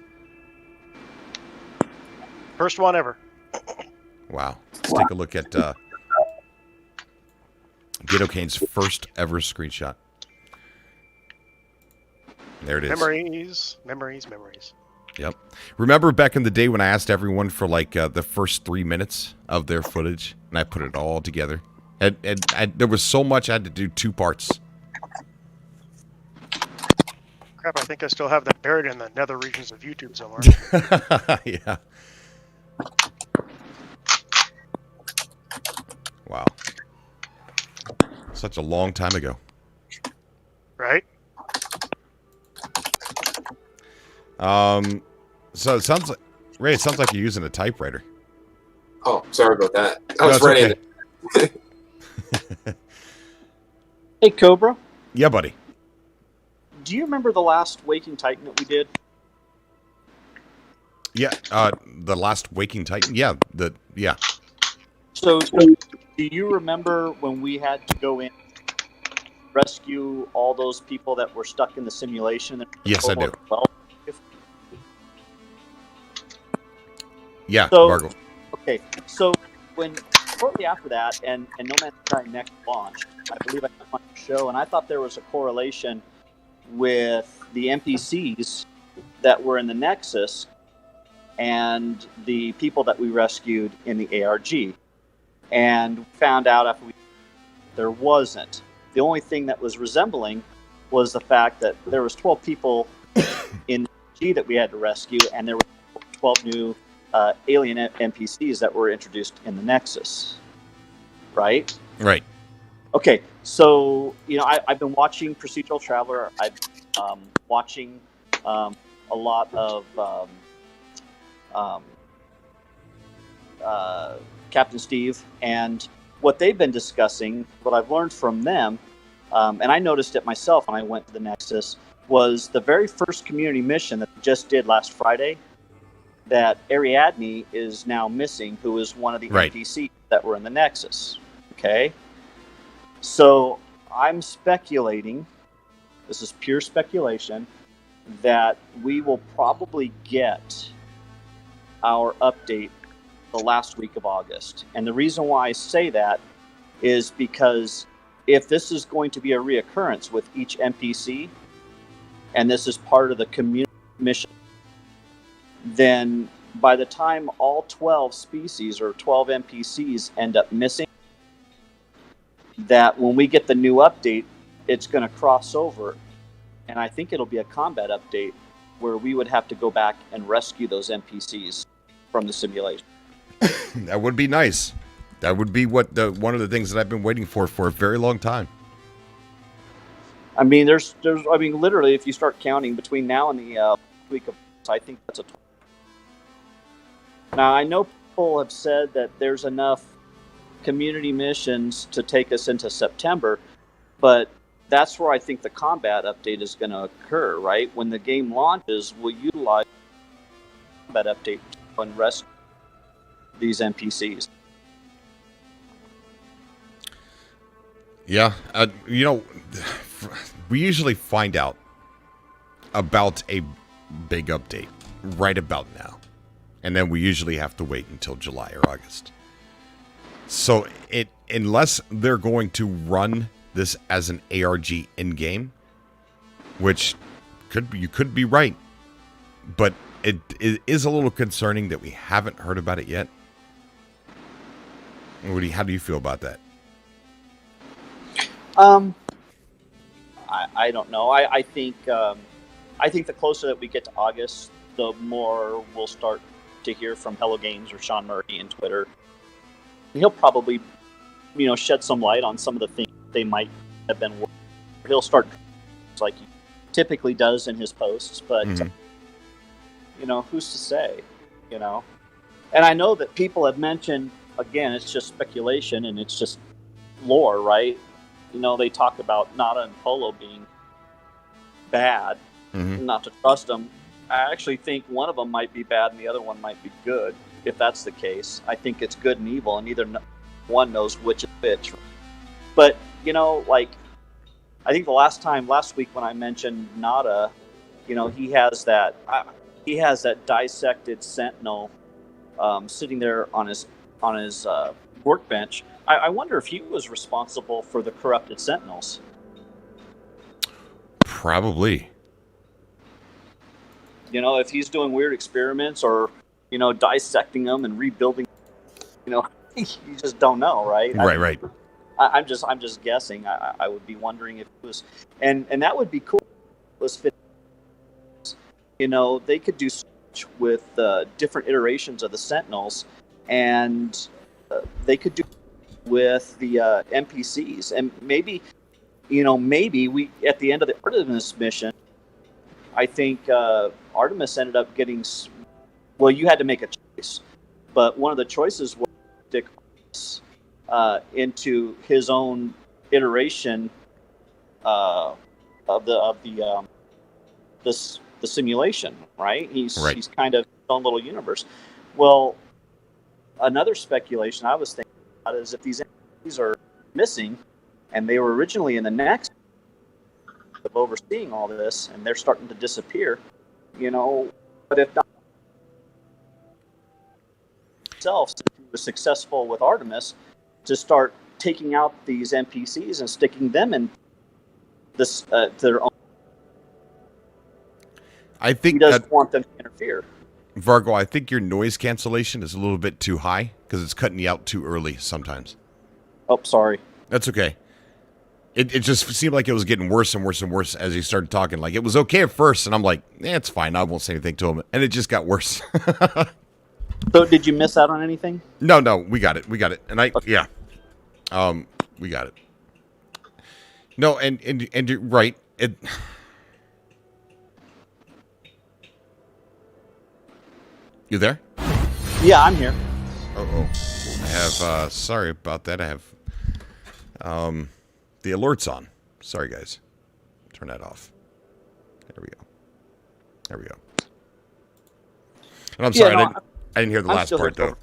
First one ever. Wow. Let's take a look at Gato Kane's first ever screenshot. There it is. Memories. Yep. Remember back in the day when I asked everyone for like the first 3 minutes of their footage, and I put it all together? And there was so much I had to do 2 parts. Crap, I think I still have that buried in the nether regions of YouTube somewhere. Yeah. Wow. Such a long time ago. Right? So it sounds like, Ray, it sounds like you're using a typewriter. Oh, sorry about that. I No, was it's writing okay. it. Hey, Cobra. Yeah, buddy. Do you remember the last Waking Titan that we did? Yeah, the last Waking Titan. Yeah, yeah. So do you remember when we had to go in, rescue all those people that were stuck in the simulation? Yes, I do. 12? Yeah, So- Margot. Okay, so when shortly after that, and No Man's Sky Next launched, I believe I came on the show, and I thought there was a correlation with the NPCs that were in the Nexus and the people that we rescued in the ARG. And found out after there wasn't. The only thing that was resembling was the fact that there was 12 people in the ARG that we had to rescue, and there were 12 new alien NPCs that were introduced in the Nexus. Right? Right. Okay, so I've been watching Procedural Traveler. I've watching a lot of Captain Steve, and what they've been discussing. What I've learned from them, and I noticed it myself when I went to the Nexus, was the very first community mission that we just did last Friday. That Ariadne is now missing, who is one of the NPCs that were in the Nexus. Okay. So I'm speculating, this is pure speculation, that we will probably get our update the last week of August. And the reason why I say that is because if this is going to be a reoccurrence with each NPC, and this is part of the community mission, then by the time all 12 species or 12 NPCs end up missing, that when we get the new update, it's going to cross over. And I think it'll be a combat update where we would have to go back and rescue those NPCs from the simulation. That would be nice. That would be one of the things that I've been waiting for a very long time. I mean, there's literally, if you start counting between now and the week of, I think that's a. Now, I know people have said that there's enough community missions to take us into September, but that's where I think the combat update is going to occur, right? When the game launches, we'll utilize the combat update to and rescue these NPCs. Yeah, we usually find out about a big update right about now, and then we usually have to wait until July or August. So unless they're going to run this as an ARG in-game, which you could be right, but it is a little concerning that we haven't heard about it yet. How do you feel about that? I don't know. I think the closer that we get to August, the more we'll start to hear from Hello Games or Sean Murray in Twitter. He'll probably, shed some light on some of the things they might have been. He'll start like he typically does in his posts, but who's to say? And I know that people have mentioned, again, it's just speculation and it's just lore, right? They talk about Nada and Polo being bad, not to trust them. I actually think one of them might be bad and the other one might be good. If that's the case, I think it's good and evil, and neither one knows which is which. But I think the last week when I mentioned Nada, he has that dissected sentinel sitting there on his workbench. I wonder if he was responsible for the corrupted sentinels. Probably. If he's doing weird experiments or dissecting them and rebuilding, you just don't know, right? Right. I'm just guessing. I would be wondering if it was, and that would be cool. It was fit. They could do such with different iterations of the Sentinels, and they could do with the NPCs, and maybe we at the end of the Artemis mission, I think Artemis ended up getting. Well, you had to make a choice, but one of the choices was to stick into his own iteration of the simulation, right? He's kind of his own little universe. Well, another speculation I was thinking about is if these entities are missing, and they were originally in the next of overseeing all this, and they're starting to disappear, but if not himself, since he was successful with Artemis, to start taking out these NPCs and sticking them in this their own. I think he doesn't want them to interfere. Vargo, I think your noise cancellation is a little bit too high because it's cutting you out too early sometimes. Oh, sorry. That's okay. It just seemed like it was getting worse and worse and worse as he started talking. Like, it was okay at first, and I'm like, it's fine. I won't say anything to him. And it just got worse. So did you miss out on anything? No, we got it. And okay. We got it. No, and you're right. You there? Yeah, I'm here. I have, sorry about that. I have, the alerts on. Sorry, guys. Turn that off. There we go. And I'm sorry, I didn't hear the last part, though.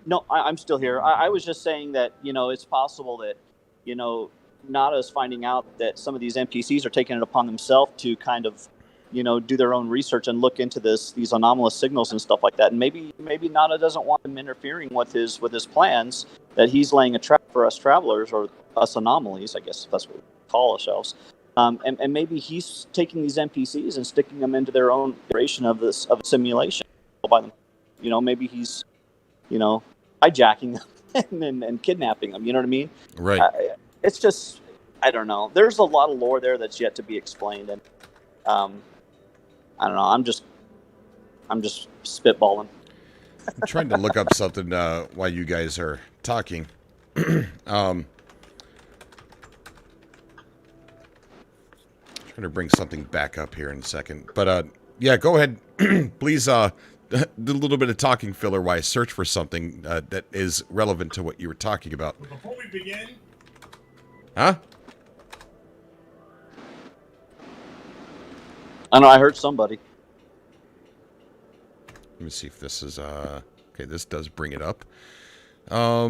No, I'm still here. I was just saying that, it's possible that, Nada's finding out that some of these NPCs are taking it upon themselves to kind of, do their own research and look into these anomalous signals and stuff like that. And maybe Nada doesn't want them interfering with his plans, that he's laying a trap for us travelers or us anomalies, I guess if that's what we call ourselves. And maybe he's taking these NPCs and sticking them into their own iteration of a simulation by them. Maybe he's, hijacking them and kidnapping them. You know what I mean? Right. It's just, I don't know. There's a lot of lore there that's yet to be explained, and I don't know. I'm just spitballing. I'm trying to look up something while you guys are talking. Trying to bring something back up here in a second. But, yeah, go ahead. Please do a little bit of talking filler while I search for something that is relevant to what you were talking about. Before we begin... Huh? I know, I heard somebody. Let me see if this is okay. This does bring it up. All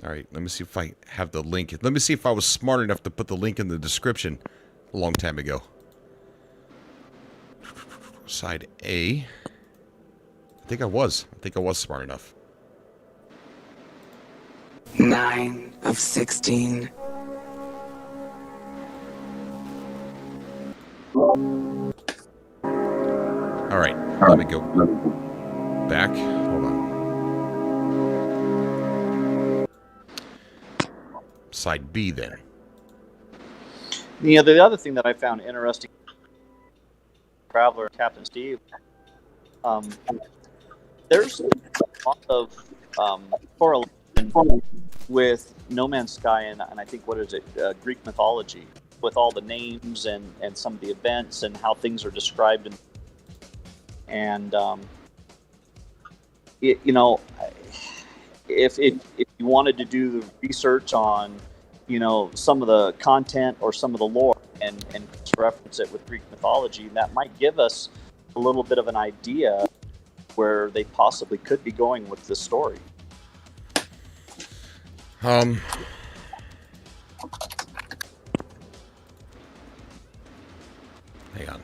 right. Let me see if I have the link. Let me see if I was smart enough to put the link in the description a long time ago. Side A. I think I was smart enough. 9 of 16. All right, let me go back. Hold on. Side B then. You know, the other thing that I found interesting, Traveler, Captain Steve, there's a lot of correlation with No Man's Sky and I think, what is it, Greek mythology, with all the names and some of the events and how things are described. And you know, if you wanted to do the research on, you know, some of the content or some of the lore and reference it with Greek mythology, that might give us a little bit of an idea where they possibly could be going with this story. Hang on.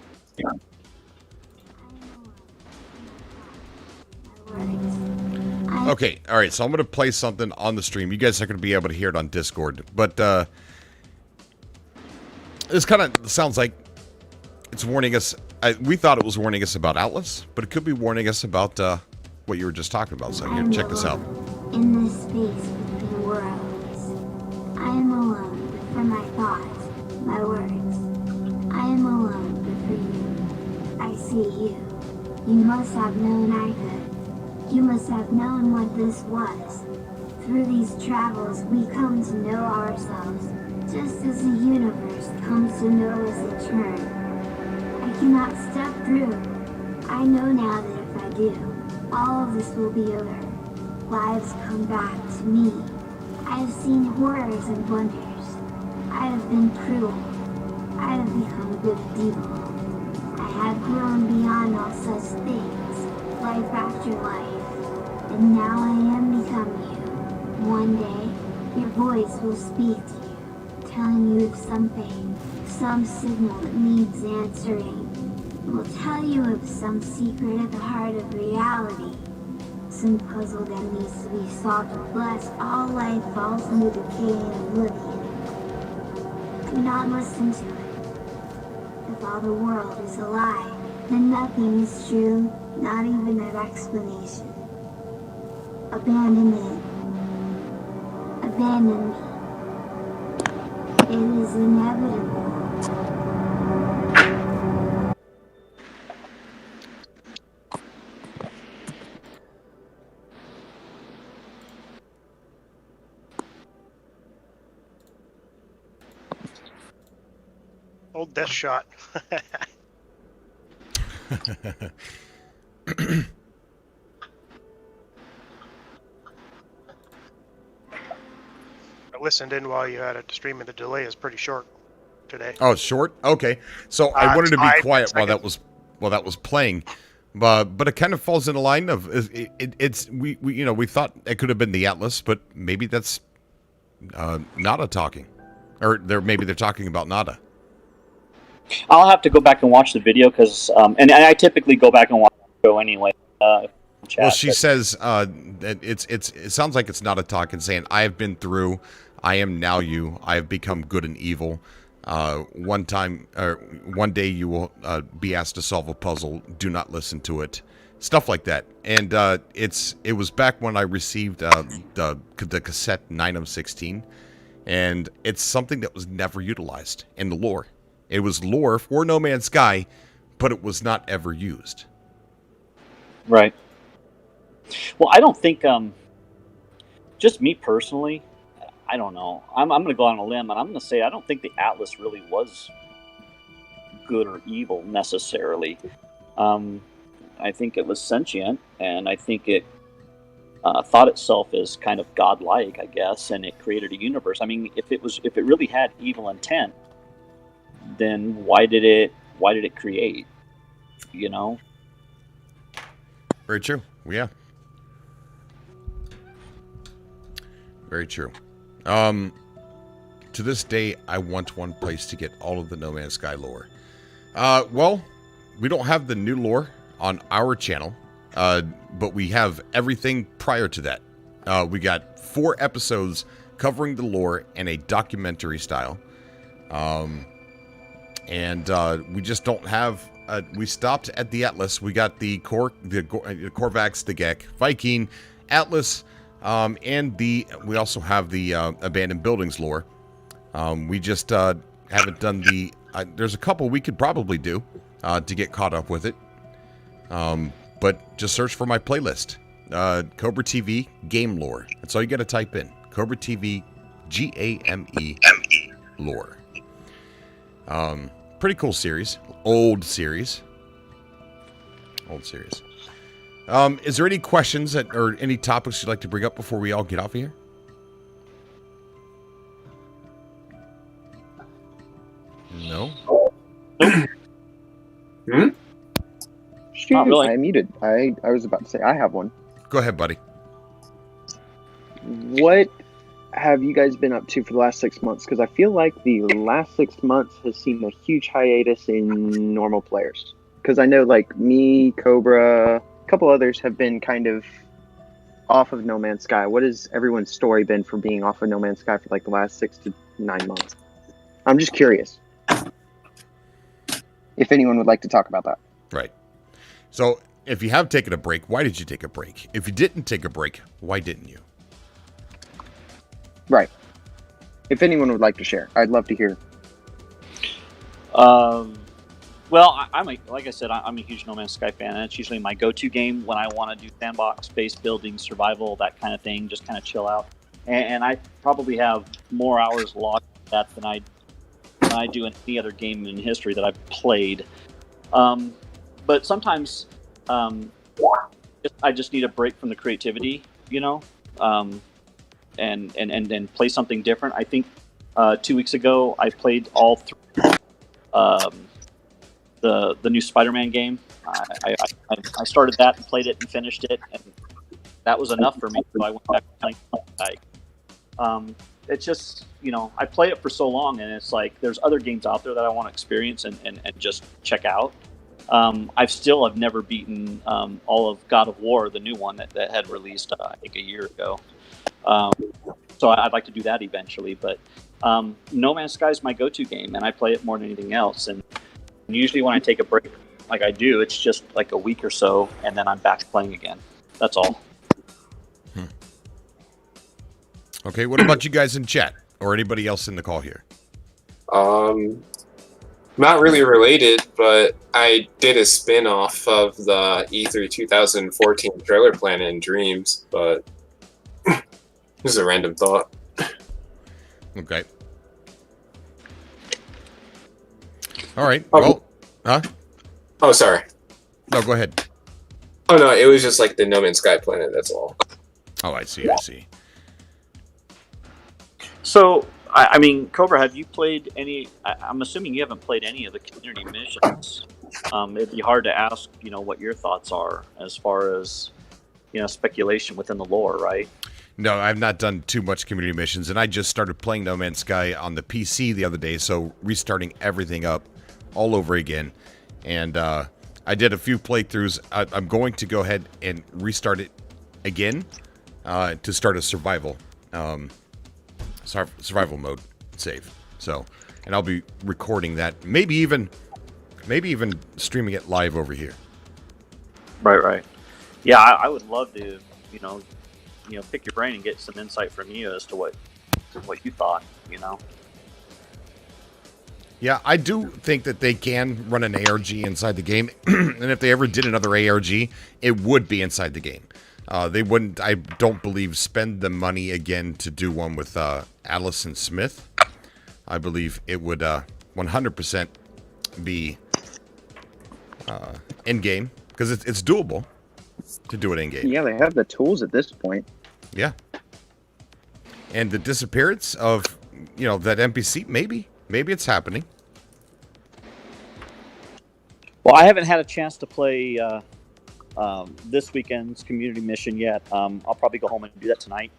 Okay, all right, so I'm going to play something on the stream. You guys are going to be able to hear it on Discord. But this kind of sounds like it's warning us. We thought it was warning us about Atlas, but it could be warning us about what you were just talking about. So here, check this out. In this space between worlds, I am alone but for my thoughts, my words. I am alone but for you. I see you. You must have known I could. You must have known what this was. Through these travels, we come to know ourselves, just as the universe comes to know us in turn. I cannot step through. I know now that if I do, all of this will be over. Lives come back to me. I have seen horrors and wonders. I have been cruel. I have become good and evil. I have grown beyond all such things, life after life. And now I am becoming you. One day, your voice will speak to you, telling you of something, some signal that needs answering. It will tell you of some secret at the heart of reality, some puzzle that needs to be solved unless all life falls into decay and oblivion. Do not listen to it. If all the world is a lie, then nothing is true, not even an explanation. Abandon it. Abandon me. It is inevitable. Old death shot. I listened in while you had it streaming. The delay is pretty short today. Oh, it's short? Okay. So I wanted to be quiet while that was playing. But it kind of falls in a line of it's we you know, we thought it could have been the Atlas, but maybe that's Nada talking. Or maybe they're talking about Nada. I'll have to go back and watch the video because and I typically go back and watch the show anyway. Chat, well, she says that it sounds like it's not a talk and saying, I have been through, I am now you, I have become good and evil. One day you will be asked to solve a puzzle. Do not listen to it. Stuff like that. And it was back when I received the cassette 9 of 16, and it's something that was never utilized in the lore. It was lore for No Man's Sky, but it was not ever used. Right. Well, I don't think, just me personally, I don't know. I'm going to go on a limb, and I'm going to say I don't think the Atlas really was good or evil necessarily. I think it was sentient, and I think it thought itself as kind of godlike, I guess, and it created a universe. I mean, if it really had evil intent, then why did it create? You know. Very true. Yeah. Very true. To this day, I want one place to get all of the No Man's Sky lore. Well, we don't have the new lore on our channel, but we have everything prior to that. We got 4 episodes covering the lore in a documentary style. And we just don't have... we stopped at the Atlas. We got the Korvax, the Gek, Viking, Atlas, and we also have the abandoned buildings lore. We just haven't done the... there's a couple we could probably do to get caught up with it. But just search for my playlist. Cobra TV Game Lore. That's all you got to type in. Cobra TV GAME Lore. Pretty cool series. Old series. Is there any questions or any topics you'd like to bring up before we all get off of here? No? Shoot, really. I muted. I was about to say I have one. Go ahead, buddy. What have you guys been up to for the last 6 months? Because I feel like the last 6 months has seen a huge hiatus in normal players. Because I know, like, me, Cobra, a couple others have been kind of off of No Man's Sky. What has everyone's story been for being off of No Man's Sky for, like, the last 6 to 9 months? I'm just curious. If anyone would like to talk about that. Right. So, if you have taken a break, why did you take a break? If you didn't take a break, why didn't you? Right. If anyone would like to share, I'd love to hear. Well, like I said, I'm a huge No Man's Sky fan, and it's usually my go-to game when I want to do sandbox-based building, survival, that kind of thing, just kind of chill out. And I probably have more hours logged at that than I do in any other game in history that I've played. But sometimes I just need a break from the creativity, you know, and play something different. I think 2 weeks ago I played all 3 the new Spider-Man game. I started that and played it and finished it, and that was enough for me. So I went back to playing. It's just, you know, I play it for so long, and it's like there's other games out there that I want to experience and just check out. I've never beaten all of God of War, the new one that had released I think a year ago. So I'd like to do that eventually, but No Man's Sky is my go-to game, and I play it more than anything else. And usually when I take a break like I do, it's just like a week or so, and then I'm back playing again. That's all. Okay, what about you guys in chat or anybody else in the call here? Not really related, but I did a spin-off of the E3 2014 trailer Planet in Dreams, but this is a random thought. Okay. All right. Well, huh? Oh, sorry. No, go ahead. Oh, no, it was just like the No Man's Sky planet, that's all. Oh, I see. So, I mean, Cobra, have you played any... I'm assuming you haven't played any of the community missions. It'd be hard to ask, you know, what your thoughts are as far as, you know, speculation within the lore, right? No, I've not done too much community missions, and I just started playing No Man's Sky on the PC the other day, so restarting everything up all over again. And I did a few playthroughs. I'm going to go ahead and restart it again to start a survival mode save. So, and I'll be recording that, maybe even streaming it live over here. Right. Yeah, I would love to, you know, pick your brain and get some insight from you as to what you thought, you know. Yeah, I do think that they can run an ARG inside the game, and if they ever did another ARG, it would be inside the game. They wouldn't, I don't believe, spend the money again to do one with Allison Smith. I believe it would 100% be in-game, because it's doable to do it in-game. Yeah, they have the tools at this point. Yeah. And the disappearance of, you know, that NPC, maybe it's happening. Well, I haven't had a chance to play this weekend's community mission yet. I'll probably go home and do that tonight.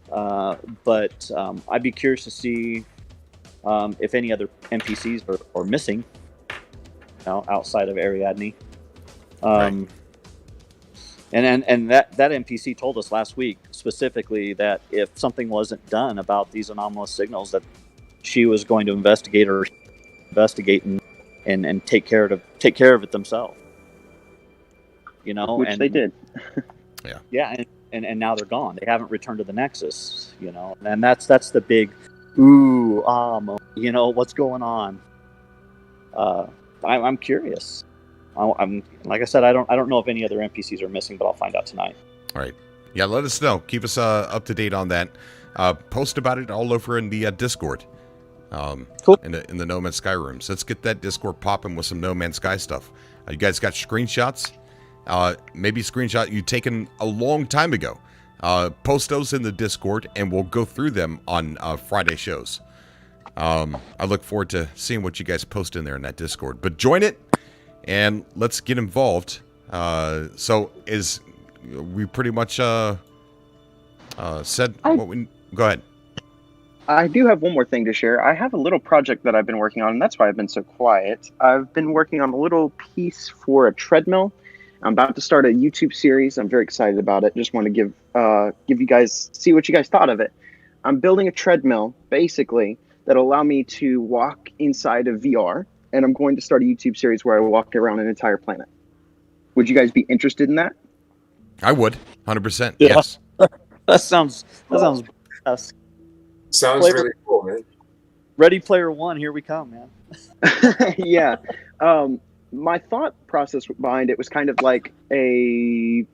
But I'd be curious to see if any other NPCs are missing, outside of Ariadne. Right. And that NPC told us last week specifically that if something wasn't done about these anomalous signals, that she was going to investigate and take care of it themselves. Which they did. Yeah, and now they're gone. They haven't returned to the Nexus. And that's the big what's going on. I'm curious. I'm like I said, I don't know if any other NPCs are missing, but I'll find out tonight. All right. Yeah, let us know. Keep us up to date on that. Post about it all over in the Discord. Cool. In the No Man's Sky rooms. Let's get that Discord popping with some No Man's Sky stuff. You guys got screenshots? Maybe screenshot you taken a long time ago. Post those in the Discord, and we'll go through them on Friday shows. I look forward to seeing what you guys post in there in that Discord. But join it, and let's get involved. So we pretty much said what we... Go ahead. I do have one more thing to share. I have a little project that I've been working on, and that's why I've been so quiet. I've been working on a little piece for a treadmill. I'm about to start a YouTube series. I'm very excited about it. Just want to give you guys, see what you guys thought of it. I'm building a treadmill, basically, that'll allow me to walk inside of VR, and I'm going to start a YouTube series where I walk around an entire planet. Would you guys be interested in that? I would, 100%. Yeah. Yes. That sounds really cool, man. Ready Player One, here we come, man. Yeah. My thought process behind it was kind of like a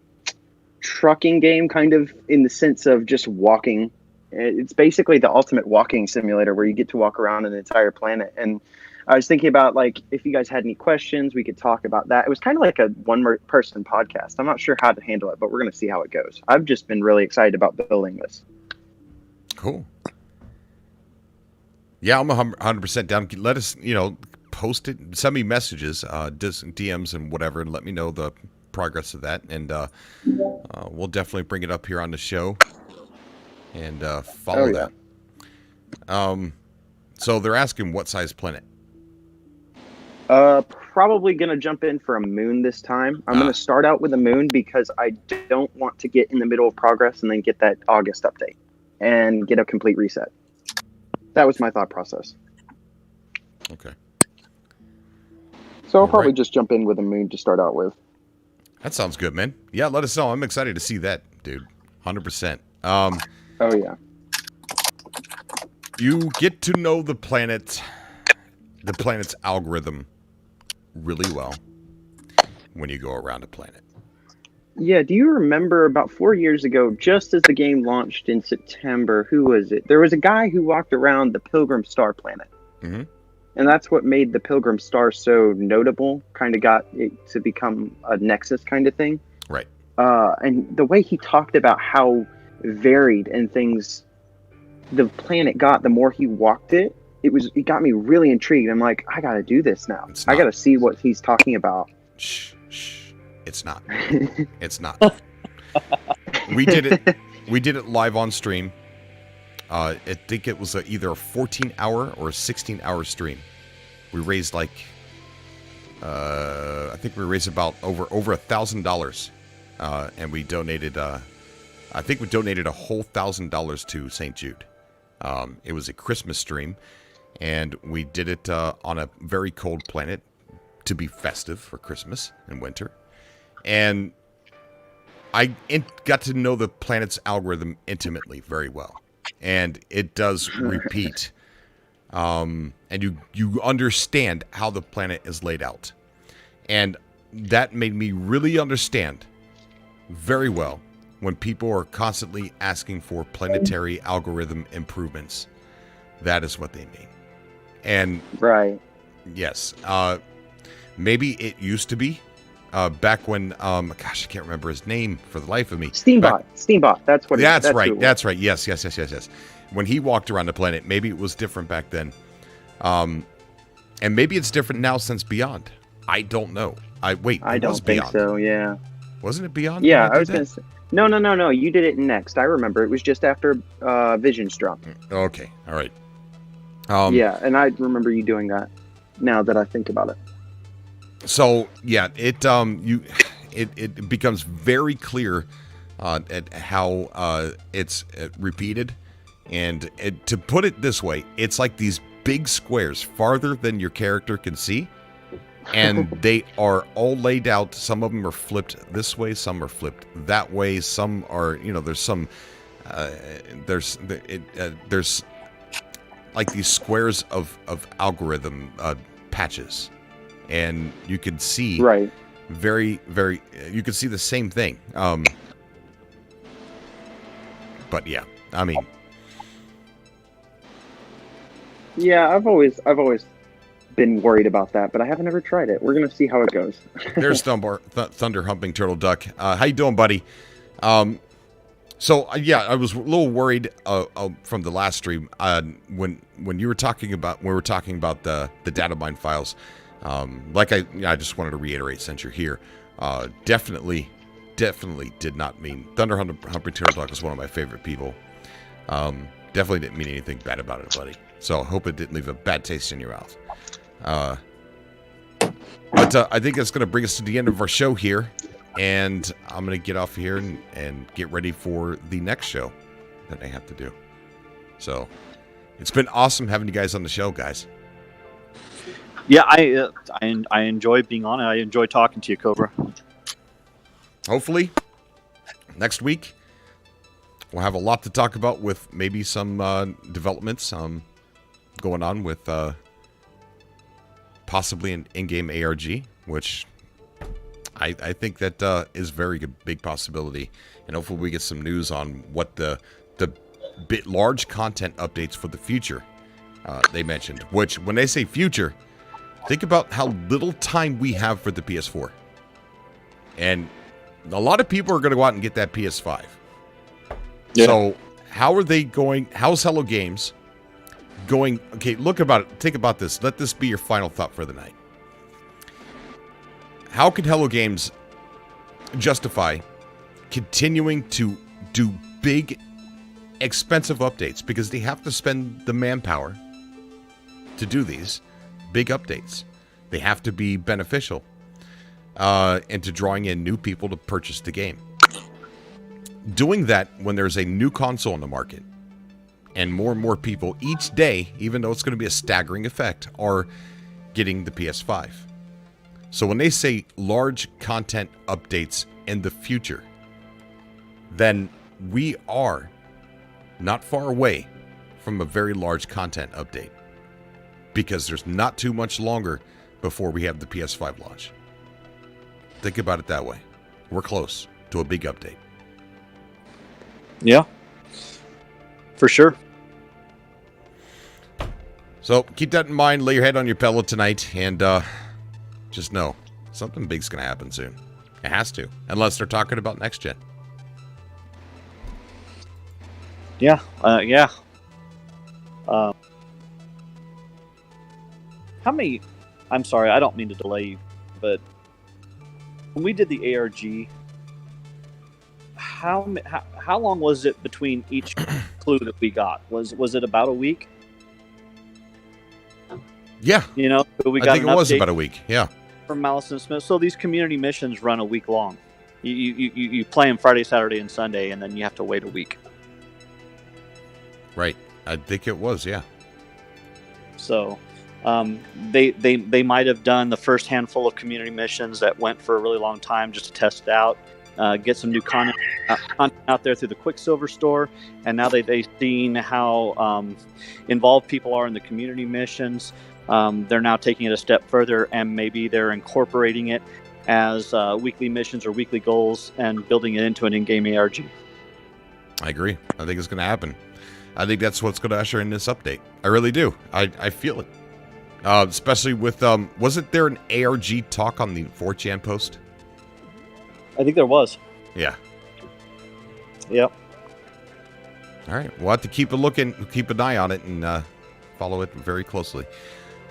trucking game, kind of in the sense of just walking. It's basically the ultimate walking simulator where you get to walk around an entire planet. And I was thinking about, like, if you guys had any questions, we could talk about that. It was kind of like a one-person podcast. I'm not sure how to handle it, but we're going to see how it goes. I've just been really excited about building this. Cool. Yeah, I'm 100% down. Let us, post it. Send me messages, DMs and whatever, and let me know the progress of that. And we'll definitely bring it up here on the show and follow that. So they're asking what size planet? Probably going to jump in for a moon this time. I'm going to start out with a moon because I don't want to get in the middle of progress and then get that August update and get a complete reset. That was my thought process. Okay. So I'll probably just jump in with a moon to start out with. That sounds good, man. Yeah, let us know. I'm excited to see that, dude. 100%. Oh, yeah. You get to know the planet's algorithm really well when you go around a planet. Yeah, do you remember about 4 years ago, just as the game launched in September, who was it? There was a guy who walked around the Pilgrim Star planet. Mm-hmm. And that's what made the Pilgrim Star so notable, kind of got it to become a Nexus kind of thing. Right. And the way he talked about how varied and things the planet got, the more he walked it, it got me really intrigued. I'm like, I got to do this now. I got to see what he's talking about. Shh. It's not. It's not. We did it live on stream. I think it was either a 14-hour or a 16-hour stream. We raised I think we raised about over $1,000, and we donated. I think we donated a whole $1,000 to St. Jude. It was a Christmas stream, and we did it on a very cold planet to be festive for Christmas and winter. And I got to know the planet's algorithm intimately very well. And it does repeat. And you understand how the planet is laid out. And that made me really understand very well when people are constantly asking for planetary algorithm improvements. That is what they mean. And right. Yes. Maybe it used to be. Back when, gosh, I can't remember his name for the life of me. Steambot. That's what. That's right. That's right. Yes. When he walked around the planet, maybe it was different back then, and maybe it's different now since Beyond. I don't know. I don't think so. Yeah. Wasn't it Beyond? Yeah, when I was did gonna that? say. No. You did it next. I remember. It was just after Visions dropped. Okay, all right. Yeah, and I remember you doing that. Now that I think about it. So yeah, it becomes very clear at how it's repeated, and to put it this way, it's like these big squares farther than your character can see, and they are all laid out. Some of them are flipped this way, some are flipped that way, some are, there's some there's like these squares of algorithm patches, and you can see very you can see the same thing. But yeah, I mean, yeah, I've always been worried about that, but I haven't ever tried it. We're gonna see how it goes. There's Thunder Humping Turtle Duck. How you doing, buddy? So yeah, I was a little worried from the last stream when you were talking about the data mine files. Like I just wanted to reiterate, since you're here, definitely did not mean Thunder Humping Turtle Duck is one of my favorite people. Definitely didn't mean anything bad about it, buddy. So I hope it didn't leave a bad taste in your mouth. But I think that's going to bring us to the end of our show here. And I'm going to get off here and get ready for the next show that I have to do. So it's been awesome having you guys on the show, guys. Yeah, I enjoy being on it. I enjoy talking to you, Cobra. Hopefully, next week, we'll have a lot to talk about with maybe some developments going on with possibly an in-game ARG, which I think that is very big possibility. And hopefully we get some news on what the large content updates for the future they mentioned. Which, when they say future, think about how little time we have for the PS4. And a lot of people are going to go out and get that PS5. Yeah. So how's Hello Games going? Okay, think about this. Let this be your final thought for the night. How could Hello Games justify continuing to do big, expensive updates? Because they have to spend the manpower to do these big updates. They have to be beneficial and to drawing in new people to purchase the game. Doing that when there's a new console in the market and more people each day, even though it's going to be a staggering effect, are getting the PS5. So when they say large content updates in the future, then we are not far away from a very large content update, because there's not too much longer before we have the PS5 launch. Think about it that way. We're close to a big update. Yeah, for sure. So keep that in mind. Lay your head on your pillow tonight, and just know something big's going to happen soon. It has to, unless they're talking about next gen. Yeah, yeah. How many? I'm sorry, I don't mean to delay you, but when we did the ARG, how long was it between each clue that we got? Was it about a week? Yeah. We got I think it was about a week. Yeah. From Allison Smith. So these community missions run a week long. You play them Friday, Saturday, and Sunday, and then you have to wait a week. Right. I think it was. Yeah. So they might have done the first handful of community missions that went for a really long time just to test it out, get some new content out there through the Quicksilver store, and now they've seen how involved people are in the community missions. They're now taking it a step further, and maybe they're incorporating it as weekly missions or weekly goals and building it into an in-game ARG. I agree. I think it's going to happen. I think that's what's going to usher in this update. I really do. I feel it. Especially with, wasn't there an ARG talk on the 4chan post? I think there was. Yeah. Yep. All right. We'll have to keep an eye on it and follow it very closely.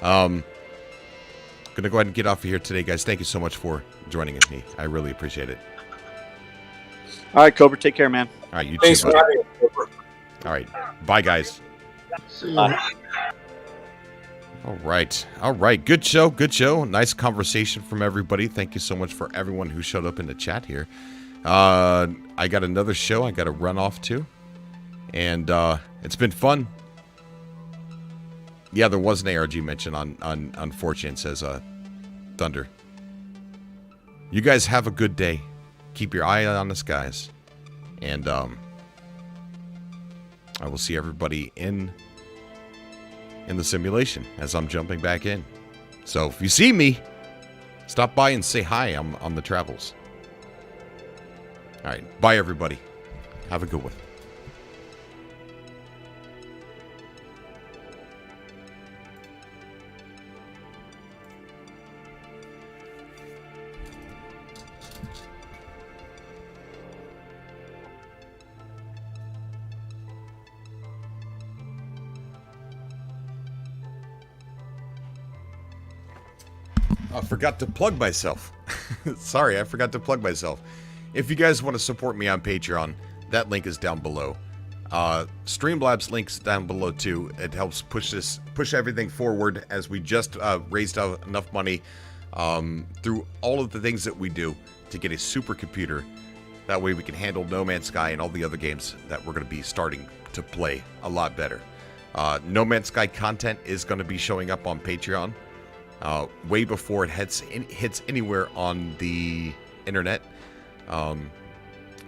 Going to go ahead and get off of here today, guys. Thank you so much for joining me. I really appreciate it. All right, Cobra, take care, man. All right, you Thanks too, for buddy. having me. All right, bye, guys. See you. Bye. All right. Good show. Nice conversation from everybody. Thank you so much for everyone who showed up in the chat here. I got another show I got to run off to, and it's been fun. Yeah, there was an ARG mention on 4chan, says Thunder. You guys have a good day. Keep your eye on the skies, and I will see everybody in the simulation as I'm jumping back in. So if you see me, stop by and say hi. I'm on the travels. All right. Bye, everybody. Have a good one. I forgot to plug myself. Sorry, I forgot to plug myself. If you guys want to support me on Patreon, that link is down below. Streamlabs link's down below too. It helps push everything forward as we just raised enough money through all of the things that we do to get a supercomputer. That way we can handle No Man's Sky and all the other games that we're going to be starting to play a lot better. No Man's Sky content is going to be showing up on Patreon way before it hits anywhere on the internet.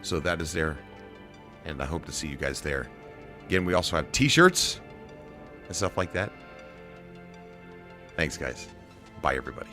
So that is there, and I hope to see you guys there. Again, we also have t-shirts and stuff like that. Thanks, guys. Bye, everybody.